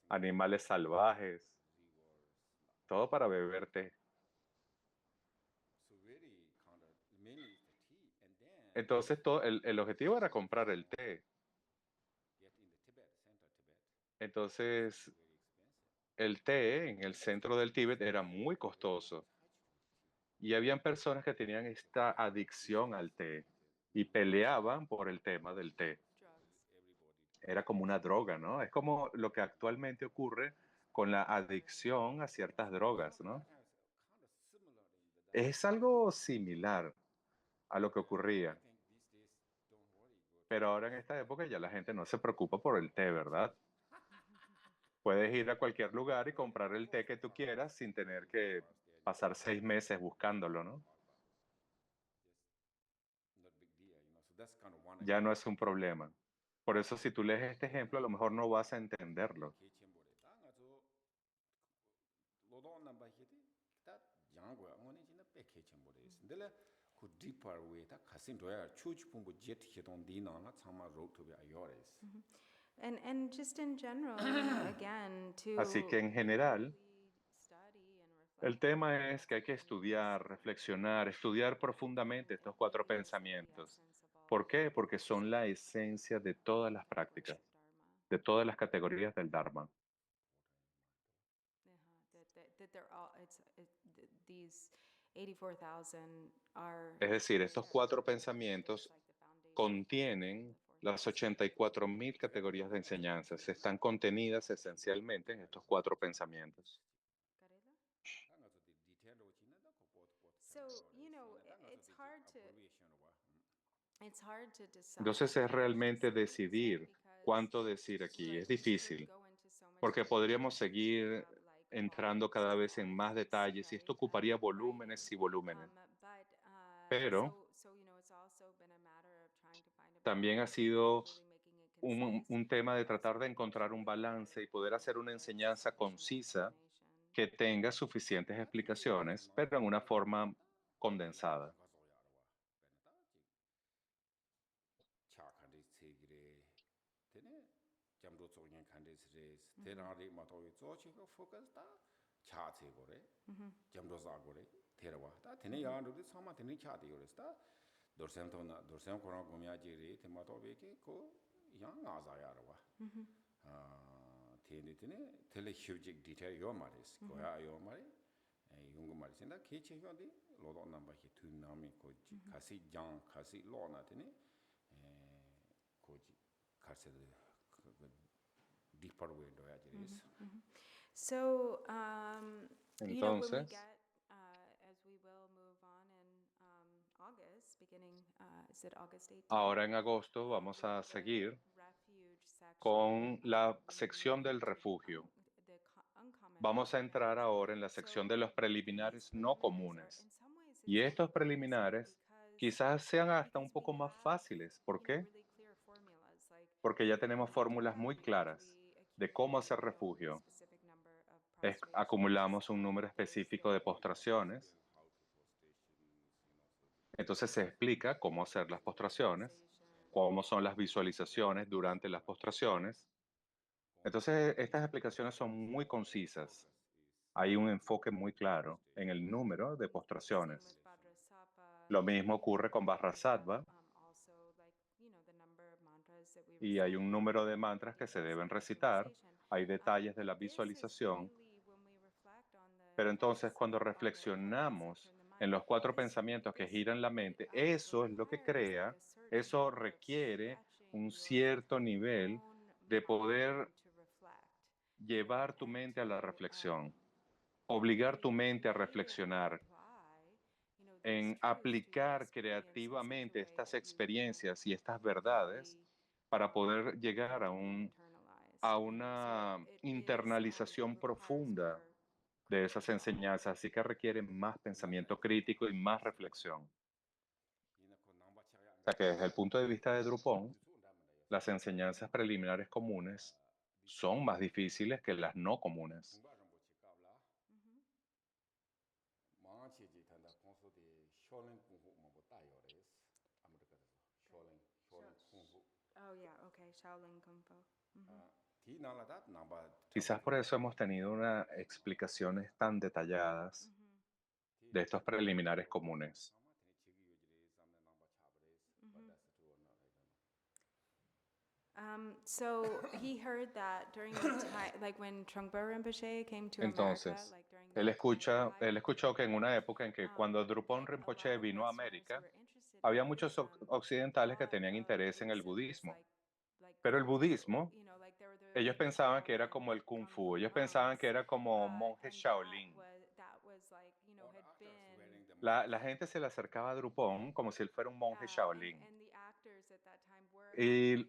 animales salvajes, todo para beber té. So very kind of mainly is the tea, and then Entonces el objetivo era comprar el té. get in the Tibet, center Tibet, Entonces very expensive. el té en el centro del Tíbet era muy costoso. Y habían personas que tenían esta adicción al té y peleaban por el tema del té. Drugs. Everybody. Era como una droga, ¿no? Es como lo que actualmente ocurre con la adicción a ciertas drogas, ¿no? Kind of similar in the Es algo similar a lo que I ocurría, think these days don't worry about pero ahora en esta época ya la gente no se preocupa por el té, ¿verdad? Puedes ir a cualquier lugar y comprar el té que tú quieras sin tener que pasar 6 meses buscándolo, ¿no? not big deal, you know. So that's kind of one Ya no es un problema. Por eso si tú lees este ejemplo, a lo mejor no vas a entenderlo. Kechembore. Da nga zo lodo namba hiti ta jangwa ngone jina pe kechembore is. Dele ku deeper way ta khasin doya chuch pumbu jet hiton dina na tsama road to be ayores. And just in general, you know, again, to Así que en general, really study and el reflect tema es que hay que on estudiar, reflexionar, estudiar profundamente estos 4 really is the pensamientos. essence of all ¿Por qué? Porque son la esencia de todas las prácticas, Dharma. de todas las categorías del Dharma. That they're all, these 84,000 are. Es decir, estos 4 pensamientos like the foundation contienen las 84.000 categorías de enseñanzas. Están contenidas esencialmente en estos 4 pensamientos. Karela? Da nga zo di detail ro china da ko pot pot. So, you know, it's hard to decide. Entonces es realmente decidir cuánto decir aquí. Es difícil, porque podríamos seguir entrando cada vez en más detalles y esto ocuparía volúmenes y volúmenes. Pero también ha sido un tema de tratar de encontrar un balance y poder hacer una enseñanza concisa que tenga suficientes explicaciones, pero en una forma condensada. Cha khande segre tene jamdo chogyen khande sres terari matoy zochi ko focus ta cha che gore jamdo za gore terwa ta tene ya ndo de sama tene cha de gore sta dorsem to na dorsem ko ro gomya ji re te mato be ke ko ya nga za ya rwa tene tene tele hujik detail yo maris ko ya yo mari yung maris na ke che yo de lo do namba ki tu nami ko kasi jang kasi lo na tene koji karse deeper way do ya jiris. So, you know, when we Entonces, get, as we will move on in August, beginning, is it August 18th? ahora en agosto vamos a with the seguir refuge section, con la we sección move del into refugio. the uncommon Vamos a entrar preliminaries. ahora en la sección de los So, preliminares these no preliminaries are, comunes. in some ways, Y it's estos really easy preliminares because quizás sean hasta un we poco más have, fáciles. ¿Por you know, qué? really clear formulas. Like, Porque ya tenemos fórmulas muy directly, claras we de cómo accumulate, hacer you know, a refugio. specific number of prostrations. Acumulamos un número There's específico de the postraciones. Entonces se explica cómo hacer las postraciones. cómo son las visualizaciones durante las postraciones. Entonces, estas explicaciones son muy concisas. Hay un enfoque muy claro en el número de postraciones. Lo mismo ocurre con Vajrasattva, y hay un número de mantras que se deben recitar. Hay detalles de la visualización. Pero entonces, cuando reflexionamos en los 4 pensamientos que giran la mente, eso es lo que crea, eso requiere un cierto nivel de poder llevar tu mente a la reflexión, obligar tu mente a reflexionar, en aplicar creativamente estas experiencias y estas verdades para poder llegar a una internalización profunda de esas enseñanzas, así que requieren más pensamiento crítico y más reflexión. O sea que desde el punto de vista de Drupon, las enseñanzas preliminares comunes son más difíciles que las no comunes. Oh, yeah, okay, Shaolin Kung Fu. Quizás por eso hemos tenido unas explicaciones tan detalladas de estos preliminares comunes. So he heard that during the time, like when Trungpa Rinpoche came to America, Entonces, like during the él escuchó que en una época en que cuando Drupon Rinpoche vino a América, había muchos occidentales que tenían interés en el budismo. Pero el budismo, ellos pensaban que era como el Kung Fu, ellos pensaban que era como monjes Shaolin. La gente se le acercaba a Drupon como si él fuera un monje Shaolin. Y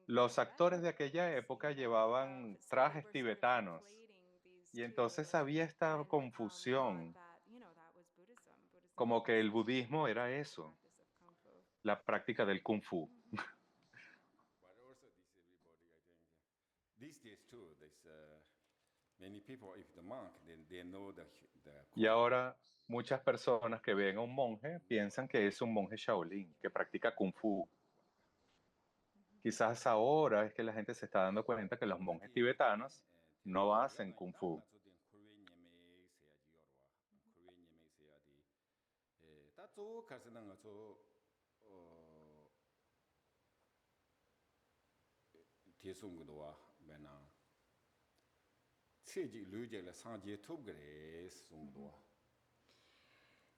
los actores de aquella época llevaban trajes tibetanos. Y entonces había esta confusión, como que el budismo era eso, la práctica del Kung Fu. Y ahora muchas personas que ven a un monje piensan que es un monje Shaolin, que practica Kung Fu. Quizás ahora es que la gente se está dando cuenta que los monjes tibetanos no hacen Kung Fu.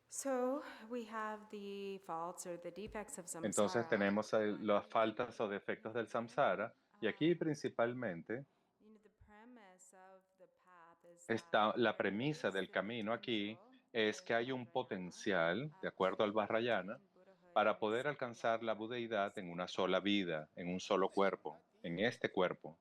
So we have the faults or the defects of samsara. Entonces tenemos las faltas o defectos del samsara, y aquí principalmente está la premisa del camino aquí es que hay un potencial, de acuerdo al Vajrayana, para poder alcanzar la budeidad en una sola vida, en un solo cuerpo, en este cuerpo.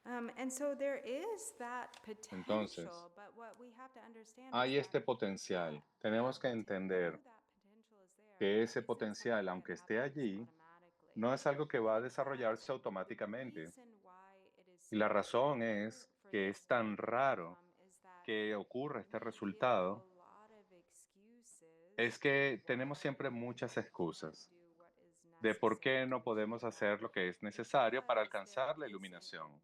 And so there is that Entonces, potential, but what we have to understand hay is este that potencial. Tenemos que entender que ese potencial, aunque esté allí, no es algo que va a desarrollarse automáticamente. Y la razón es que es tan raro que ocurra este resultado, es que tenemos siempre muchas excusas de por qué no podemos hacer lo que es necesario para alcanzar la iluminación.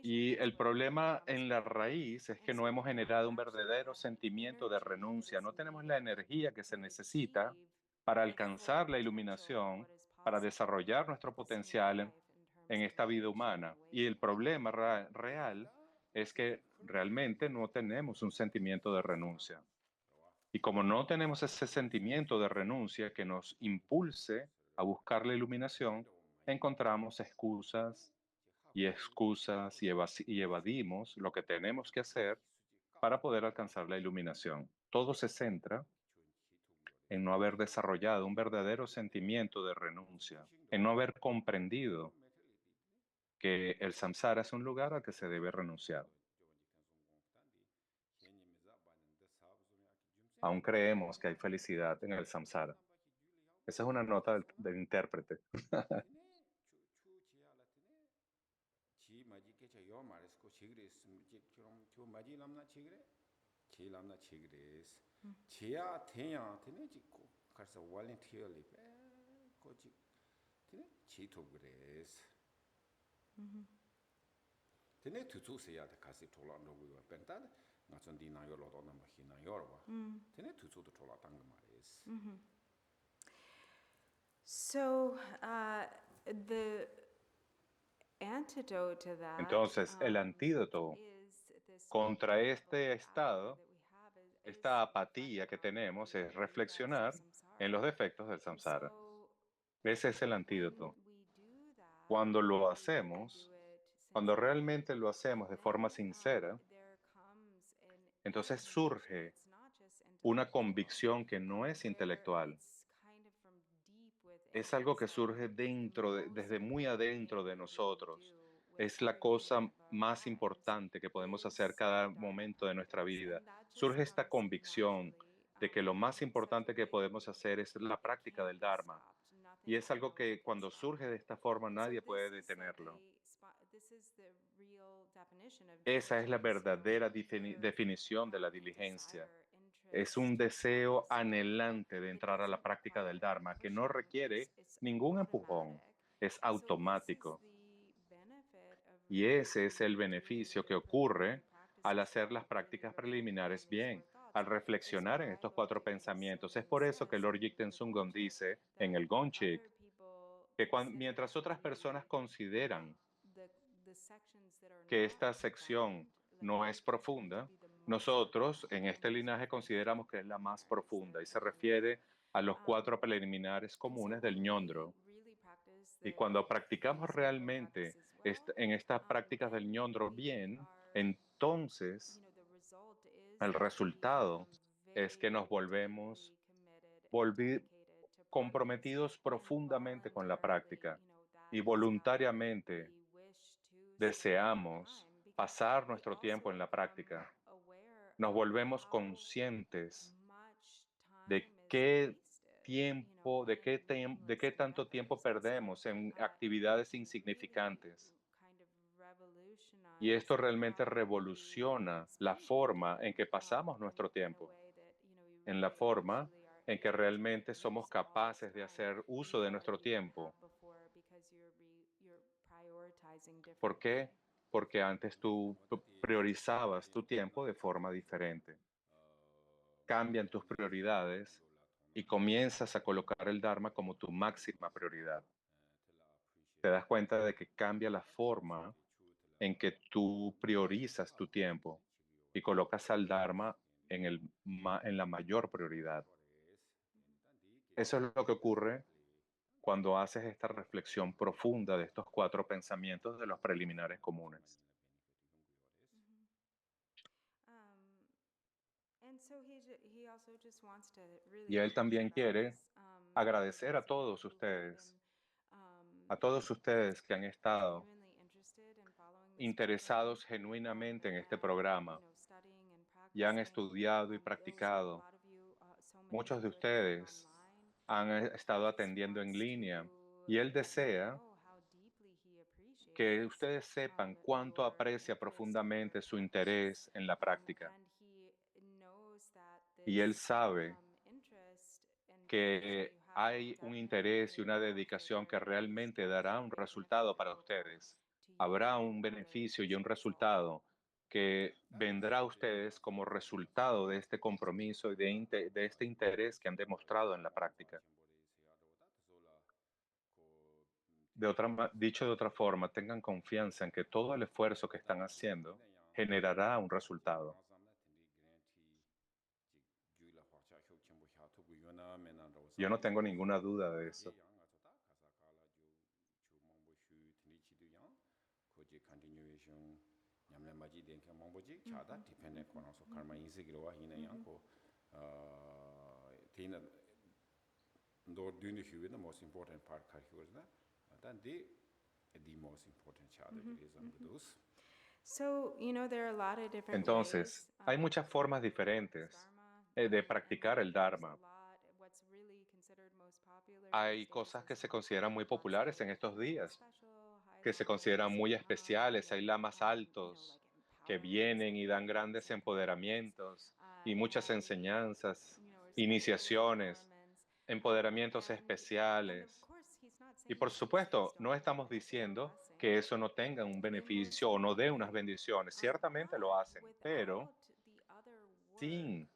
Y el problema en la raíz es que no hemos generado un verdadero sentimiento de renuncia, no tenemos la energía que se necesita para alcanzar la iluminación, para desarrollar nuestro potencial en esta vida humana. Y el problema real es que realmente no tenemos un sentimiento de renuncia. Y como no tenemos ese sentimiento de renuncia que nos impulse a buscar la iluminación, encontramos excusas y y evadimos lo que tenemos que hacer para poder alcanzar la iluminación. Todo se centra en no haber desarrollado un verdadero sentimiento de renuncia, en no haber comprendido que el samsara es un lugar al que se debe renunciar. Aún creemos que hay felicidad en el samsara. Esa es una nota del intérprete. Tene tutsu seya de kasi chola nogu yo pentan nga chon di nang yo lo do na ma hi nang yo wa tene tutsu de chola tang ma res. So the antidote to that Entonces, el antídoto is this contra kind of este estado, apathy that we have esta apatía que tenemos, es reflexionar en los defectos del samsara. Ese es el antídoto. Cuando lo hacemos, cuando realmente lo hacemos de forma sincera, entonces surge una convicción que no es intelectual. Es algo que surge desde muy adentro de nosotros. Es la cosa más importante que podemos hacer cada momento de nuestra vida. Surge esta convicción de que lo más importante que podemos hacer es la práctica del Dharma. Y es algo que cuando surge de esta forma nadie puede detenerlo. Esa es la verdadera definición de la diligencia. Es un deseo anhelante de entrar a la práctica del Dharma que no requiere ningún empujón, es automático. Y ese es el beneficio que ocurre al hacer las prácticas preliminares bien, al reflexionar en estos 4 pensamientos. Es por eso que Lord Jigten Sungam dice en el Gonchik que mientras otras personas consideran que esta sección no es profunda, nosotros en este linaje consideramos que es la más profunda y se refiere a los 4 preliminares comunes del ñondro. Y cuando practicamos realmente en estas prácticas del ñondro bien, entonces el resultado es que nos volvemos comprometidos profundamente con la práctica y voluntariamente deseamos pasar nuestro tiempo en la práctica. Nos volvemos conscientes de qué tiempo, de qué tanto tiempo perdemos en actividades insignificantes. Y esto realmente revoluciona la forma en que pasamos nuestro tiempo, en la forma en que realmente somos capaces de hacer uso de nuestro tiempo. ¿Por qué? Porque antes tú priorizabas tu tiempo de forma diferente. Cambian tus prioridades y comienzas a colocar el Dharma como tu máxima prioridad. Te das cuenta de que cambia la forma en que tú priorizas tu tiempo y colocas al Dharma en la mayor prioridad. Eso es lo que ocurre cuando haces esta reflexión profunda de estos 4 pensamientos de los preliminares comunes. Y él también quiere agradecer a todos ustedes que han estado interesados genuinamente en este programa y han estudiado y practicado. Muchos de ustedes han estado atendiendo en línea y él desea que ustedes sepan cuánto aprecia profundamente su interés en la práctica. Y él sabe que hay un interés y una dedicación que realmente dará un resultado para ustedes. Habrá un beneficio y un resultado que vendrá a ustedes como resultado de este compromiso y de este interés que han demostrado en la práctica. Dicho de otra forma, tengan confianza en que todo el esfuerzo que están haciendo generará un resultado. Yo no tengo ninguna duda de eso. the most important challenges on those. So, there are a lot of different Entonces, ways, hay muchas formas diferentes de practicar el Dharma. what's really considered most popular Hay these days cosas que is se consideran muy lots of populares en estos días, special, high que se levels, consideran muy especiales. Hay getting, lamas altos que like vienen y dan empowerments and grandes things like that. empoderamientos y muchas Very, enseñanzas, or special iniciaciones, empowerments. empoderamientos And of especiales. course, he's not Y saying por that these things supuesto, no don't estamos benefit or diciendo lessen, que eso no tenga un but they beneficio most o no dé unas likely bendiciones. aren't. Ciertamente lo But hacen, pero without the other work sin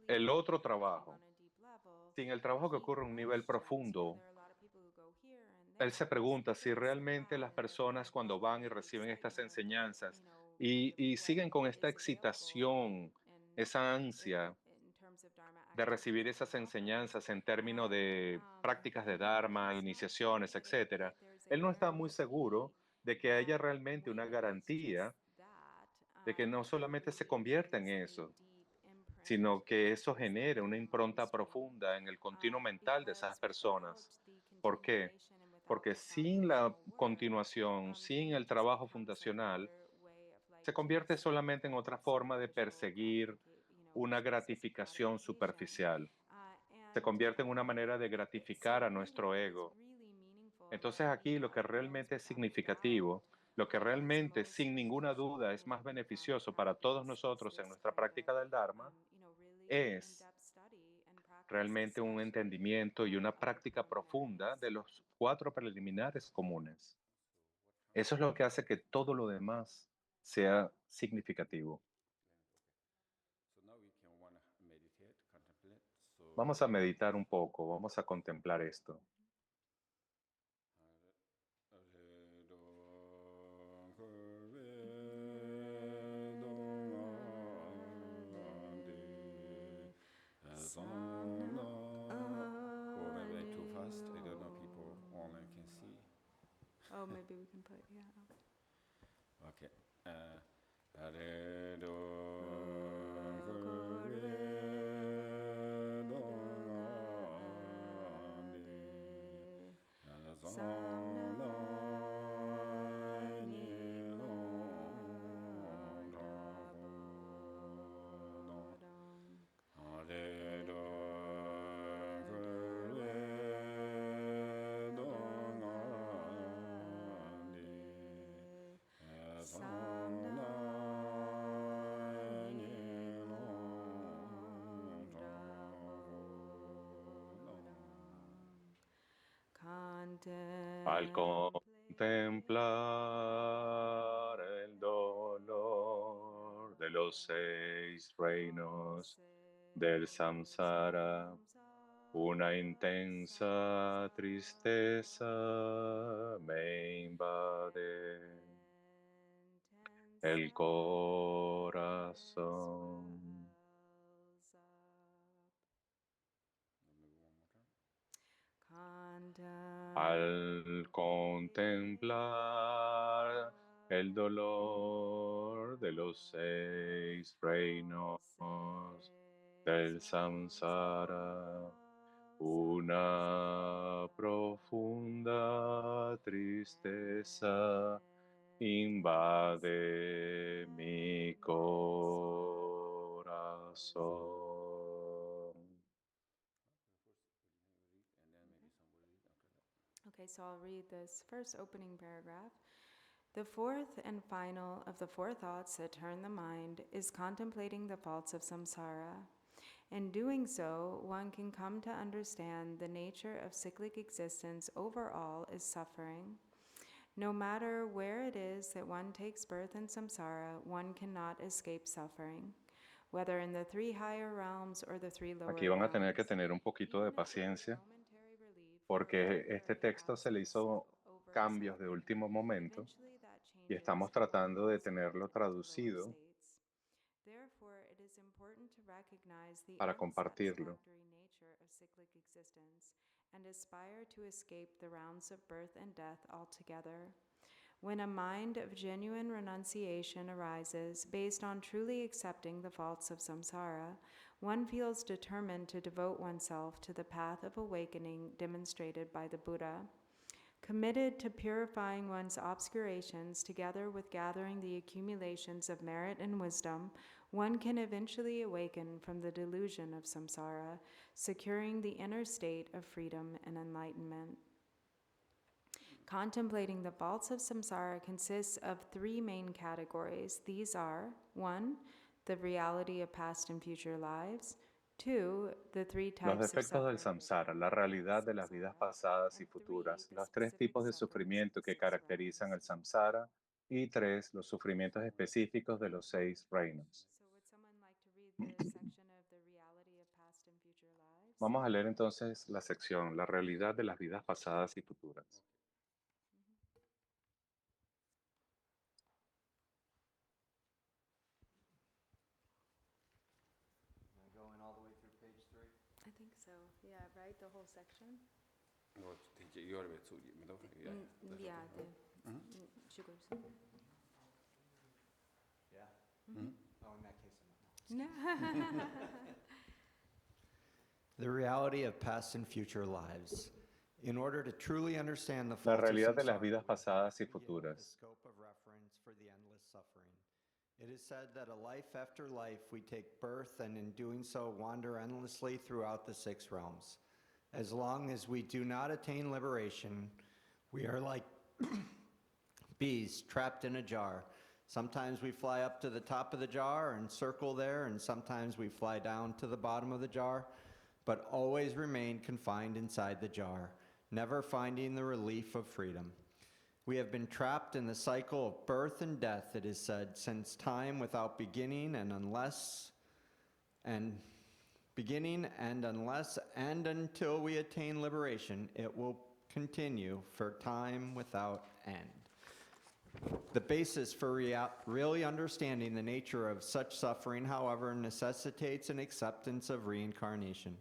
el really otro working on trabajo, a deep level, sin el trabajo que he ocurre a un nivel questions, profundo, there are a lot of people who go here and él se there, they see pregunta si this and realmente that, las and they're personas cuando following van y the reciben estas excitement of the, enseñanzas kind of y what siguen con esta is available excitación, in esa ansia in terms of Dharma de recibir activities esas and offerings. enseñanzas en términos And de prácticas de Dharma, he's not saying iniciaciones, that etcétera, there's a él no está muy seguro guarantee de que haya that realmente when una it is just garantía that, de que no that there solamente se really convierta en is a eso, deep imprint sino que eso towards that genere una Dharma impronta stream. profunda en el continuo mental de esas Because without personas. the ¿Por qué? continuation and without Porque the sin la foundational work, continuación, then sin it el just trabajo becomes fundacional, another way of like se convierte just solamente en otra forma de superficial perseguir una just gratificación gratification. superficial. Se And convierte en una manera de gratificar so a really nuestro what is ego. really meaningful and what Entonces aquí he lo que knows realmente es without a doubt significativo, lo que is realmente most sin ninguna beneficial duda es in más Dharma beneficioso para todos practice is nosotros en this nuestra kind práctica of del Dharma really es in-depth study and practice, realmente un especially entendimiento y una of the práctica profunda de preliminaries. los 4 preliminares comunes. Eso es lo que hace que todo lo demás sea significativo. So now we can wanna meditate, contemplate. So Vamos a meditar un poco, vamos a contemplar esto. Or maybe too fast. I don't know. People online can see. Oh, maybe we can put, yeah. Okay. Hare do Al contemplar el dolor de los 6 reinos del samsara, una intensa tristeza me invade el corazón. Al contemplar el dolor de los 6 reinos del samsara, una profunda tristeza invade mi corazón. Okay, so I'll read this first opening paragraph. The fourth and final of the four thoughts that turn the mind is contemplating the faults of samsara. In doing so, one can come to understand the nature of cyclic existence overall is suffering. No matter where it is that one takes birth in samsara, one cannot escape suffering, whether in the 3 higher realms or the 3 lower Aquí van a tener que realms. tener un poquito de Even if there is paciencia momentary relief from porque este temporary texto se le absence hizo over cambios de suffering, último momento eventually that y changes estamos and one tratando de falls tenerlo back into lower traducido states. Therefore, it is important to recognize the para compartirlo. unsatisfactory nature of cyclic existence and aspire to escape the rounds of birth and death altogether. When a mind of genuine renunciation arises based on truly accepting the faults of samsara, one feels determined to devote oneself to the path of awakening demonstrated by the Buddha. Committed to purifying one's obscurations together with gathering the accumulations of merit and wisdom, one can eventually awaken from the delusion of samsara, securing the inner state of freedom and enlightenment. Contemplating the faults of samsara consists of three main categories. These are 1. The reality of past and future lives. 2. The three Los types of defectos del suffering. samsara, la realidad de las vidas pasadas y futuras, los tres tipos de sufrimiento que caracterizan el samsara, y 3. Los sufrimientos específicos de los 6 reinos. So would someone like to read the section of the reality of past and future lives? Vamos a leer entonces la sección, la realidad de las vidas pasadas y futuras. Am I going all the way through page 3? I think so. Yeah, right? The whole section? Yeah, should go to- Yeah? Mhm. Oh, in that case, I'm not. No. The reality of past and future lives. In order to truly understand the La faults of realidad de las samsara, vidas pasadas y we begin with the futuras. scope of reference for the endless suffering. It is said that a life after life we take birth and in doing so wander endlessly throughout the 6 realms. As long as we do not attain liberation, we are like bees trapped in a jar. Sometimes we fly up to the top of the jar and circle there, and sometimes we fly down to the bottom of the jar, but always remain confined inside the jar, never finding the relief of freedom. We have been trapped in the cycle of birth and death, it is said, since time without beginning and unless and until we attain liberation, it will continue for time without end. The basis for really understanding the nature of such suffering, however, necessitates an acceptance of reincarnation.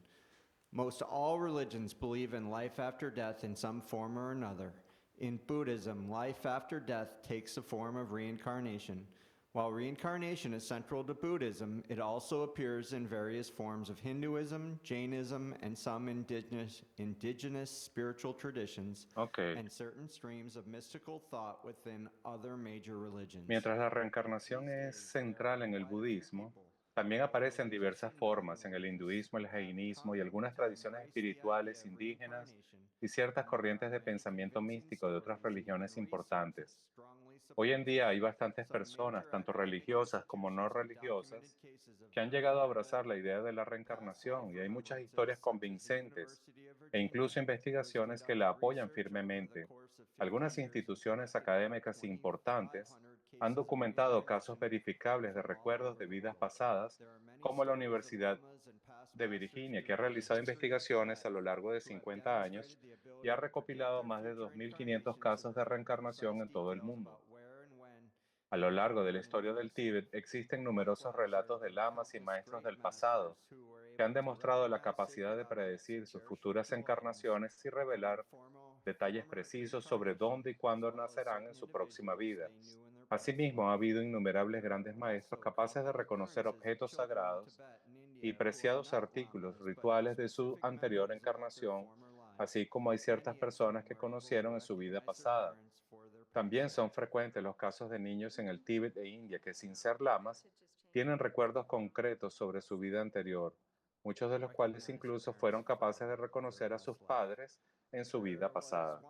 Most all religions believe in life after death in some form or another. In Buddhism, life after death takes the form of reincarnation. While reincarnation is central to Buddhism, it also appears in various forms of Hinduism, Jainism, and some indigenous spiritual traditions, Ok. and certain streams of mystical thought within other major religions. Mientras la reencarnación es central en el budismo, también aparece en diversas formas en el hinduismo, el jainismo y algunas tradiciones espirituales indígenas y ciertas corrientes de pensamiento místico de otras religiones importantes. Hoy en día hay bastantes personas, tanto religiosas como no religiosas, que han llegado a abrazar la idea de la reencarnación y hay muchas historias convincentes e incluso investigaciones que la apoyan firmemente. Algunas instituciones académicas importantes han documentado casos verificables de recuerdos de vidas pasadas, como la Universidad de Virginia, que ha realizado investigaciones a lo largo de 50 años y ha recopilado más de 2.500 casos de reencarnación en todo el mundo. A lo largo de la historia del Tíbet existen numerosos relatos de lamas y maestros del pasado que han demostrado la capacidad de predecir sus futuras encarnaciones y revelar detalles precisos sobre dónde y cuándo nacerán en su próxima vida. Asimismo, ha habido innumerables grandes maestros capaces de reconocer objetos sagrados y preciados artículos rituales de su anterior encarnación, así como hay ciertas personas que conocieron en su vida pasada. También son frecuentes los casos de niños en el Tíbet e India que, sin ser lamas, tienen recuerdos concretos sobre su vida anterior, muchos de los cuales incluso fueron capaces de reconocer a sus padres en su vida pasada.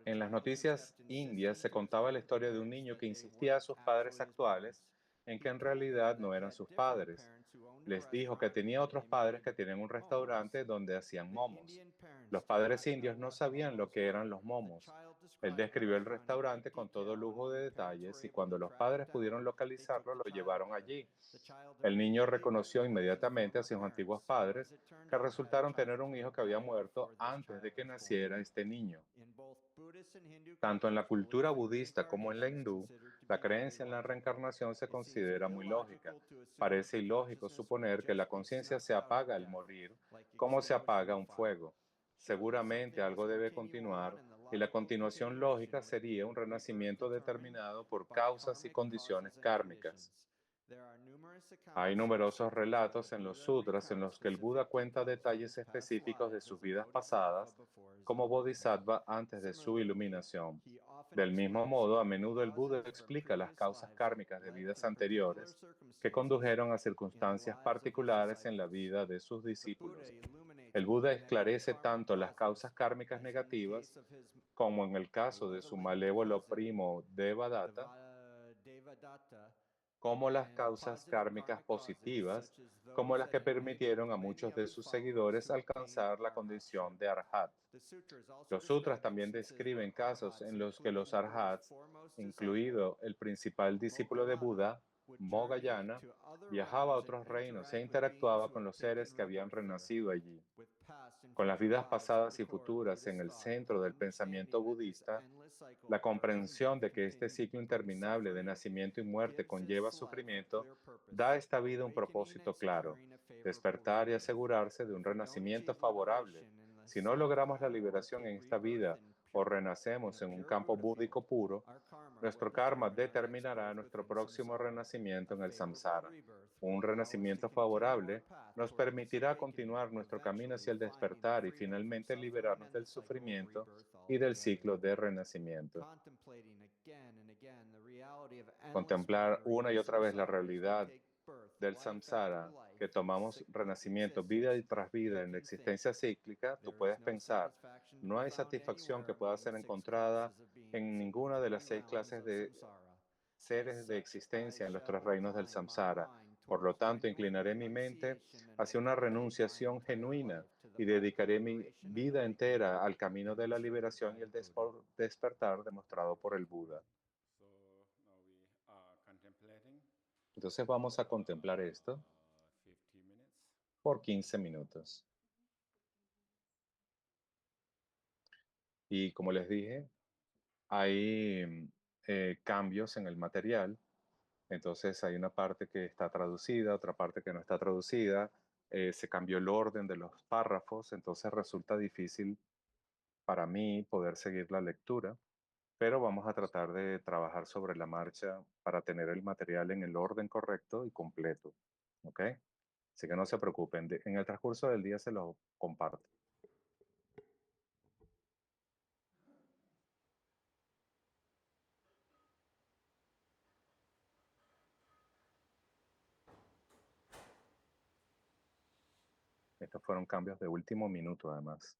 En las noticias indias se contaba la historia de un niño que insistía a sus padres actuales en que en realidad no eran sus padres. Les dijo que tenía otros padres que tenían un restaurante donde hacían momos. Los padres indios no sabían lo que eran los momos. Él describió el restaurante con todo lujo de detalles y cuando los padres pudieron localizarlo, lo llevaron allí. El niño reconoció inmediatamente a sus antiguos padres, que resultaron tener un hijo que había muerto antes de que naciera este niño. Tanto en la cultura budista como en la hindú, la creencia en la reencarnación se considera muy lógica. Parece ilógico suponer que la conciencia se apaga al morir, como se apaga un fuego. Seguramente algo debe continuar y la continuación lógica sería un renacimiento determinado por causas y condiciones kármicas. Hay numerosos relatos en los sutras en los que el Buda cuenta detalles específicos de sus vidas pasadas como bodhisattva antes de su iluminación. Del mismo modo, a menudo el Buda explica las causas kármicas de vidas anteriores que condujeron a circunstancias particulares en la vida de sus discípulos. El Buda esclarece tanto las causas kármicas negativas, como en el caso de su malévolo primo Devadatta, como las causas kármicas positivas, como las que permitieron a muchos de sus seguidores alcanzar la condición de arhat. Los sutras también describen casos en los que los arhats, incluido el principal discípulo de Buda, Moggallana, viajaba a otros reinos e interactuaba con los seres que habían renacido allí. Con las vidas pasadas y futuras en el centro del pensamiento budista, la comprensión de que este ciclo interminable de nacimiento y muerte conlleva sufrimiento da a esta vida un propósito claro: despertar y asegurarse de un renacimiento favorable. Si no logramos la liberación en esta vida o renacemos en un campo búdico puro, nuestro karma determinará nuestro próximo renacimiento en el samsara. Un renacimiento favorable nos permitirá continuar nuestro camino hacia el despertar y finalmente liberarnos del sufrimiento y del ciclo de renacimiento. Contemplar una y otra vez la realidad del samsara, que tomamos renacimiento vida y tras vida en la existencia cíclica, tú puedes pensar, no hay satisfacción que pueda ser encontrada en ninguna de las 6 clases de seres de existencia en los 3 reinos del samsara. Por lo tanto, inclinaré mi mente hacia una renunciación genuina y dedicaré mi vida entera al camino de la liberación y el despertar demostrado por el Buda. So now we are contemplating Entonces vamos a contemplar esto 50 minutes. por 15 minutos. Y como les dije, hay cambios en el material. Entonces hay una parte que está traducida, otra parte que no está traducida. Se cambió el orden de los párrafos, entonces resulta difícil para mí poder seguir la lectura, pero vamos a tratar de trabajar sobre la marcha para tener el material en el orden correcto y completo. ¿Ok? Así que no se preocupen, en el transcurso del día se lo comparto. Estos fueron cambios de último minuto, además.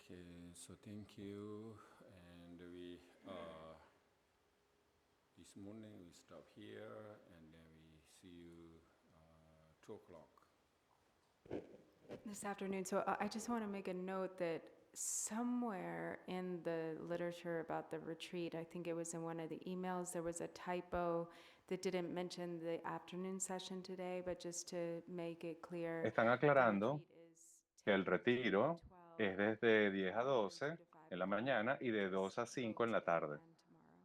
Okay, so thank you. And we, this morning we stop here and then we see you 2 o'clock. This afternoon. So I just want to make a note that somewhere in the literature about the retreat, I think it was in one of the emails, there was a typo that didn't mention the afternoon session today, but just to make it clear, Están the aclarando retreat is que el 10 to retiro 12, es desde 10 a and then 12 2 to 5 en la in the mañana y de evening. 2 a It's 5 both en la today tarde. and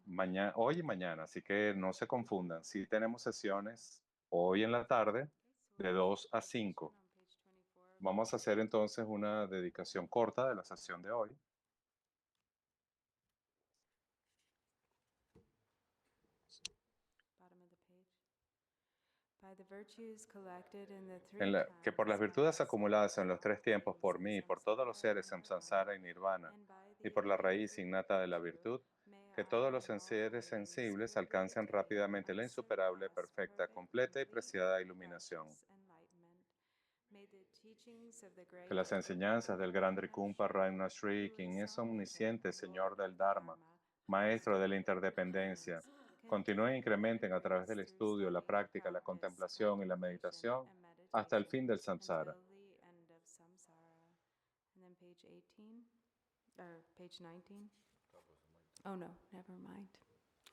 tomorrow. Hoy y mañana, así que no se confundan. Sí tenemos sesiones hoy en la tarde de 2 a 5. Vamos a hacer entonces una dedicación corta de la sesión de hoy. Bottom of the page. By the virtues collected in the Que por las virtudes acumuladas en los 3 tiempos por mí, por todos los seres en samsara y nirvana, y por la raíz innata de la virtud, que todos los seres sensibles alcancen rápidamente la insuperable, perfecta, completa y preciada iluminación. Que las enseñanzas del gran Rikumpa Raimna Shri, quien es omnisciente Señor del Dharma, Maestro de la interdependencia, continúen e incrementen a través del estudio, la práctica, la contemplación y la meditación hasta el fin del samsara. And then page 18, or page 19. Oh, no, never mind.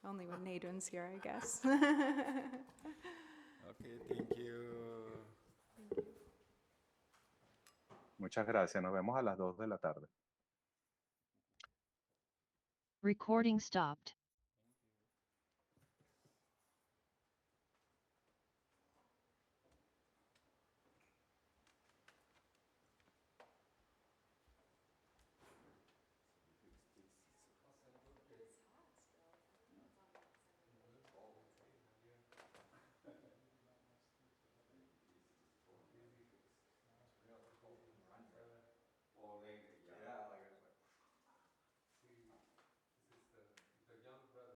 Only when Nadun's here, I guess. Okay, thank you. Muchas gracias. Nos vemos a las 2 de la tarde. Recording stopped.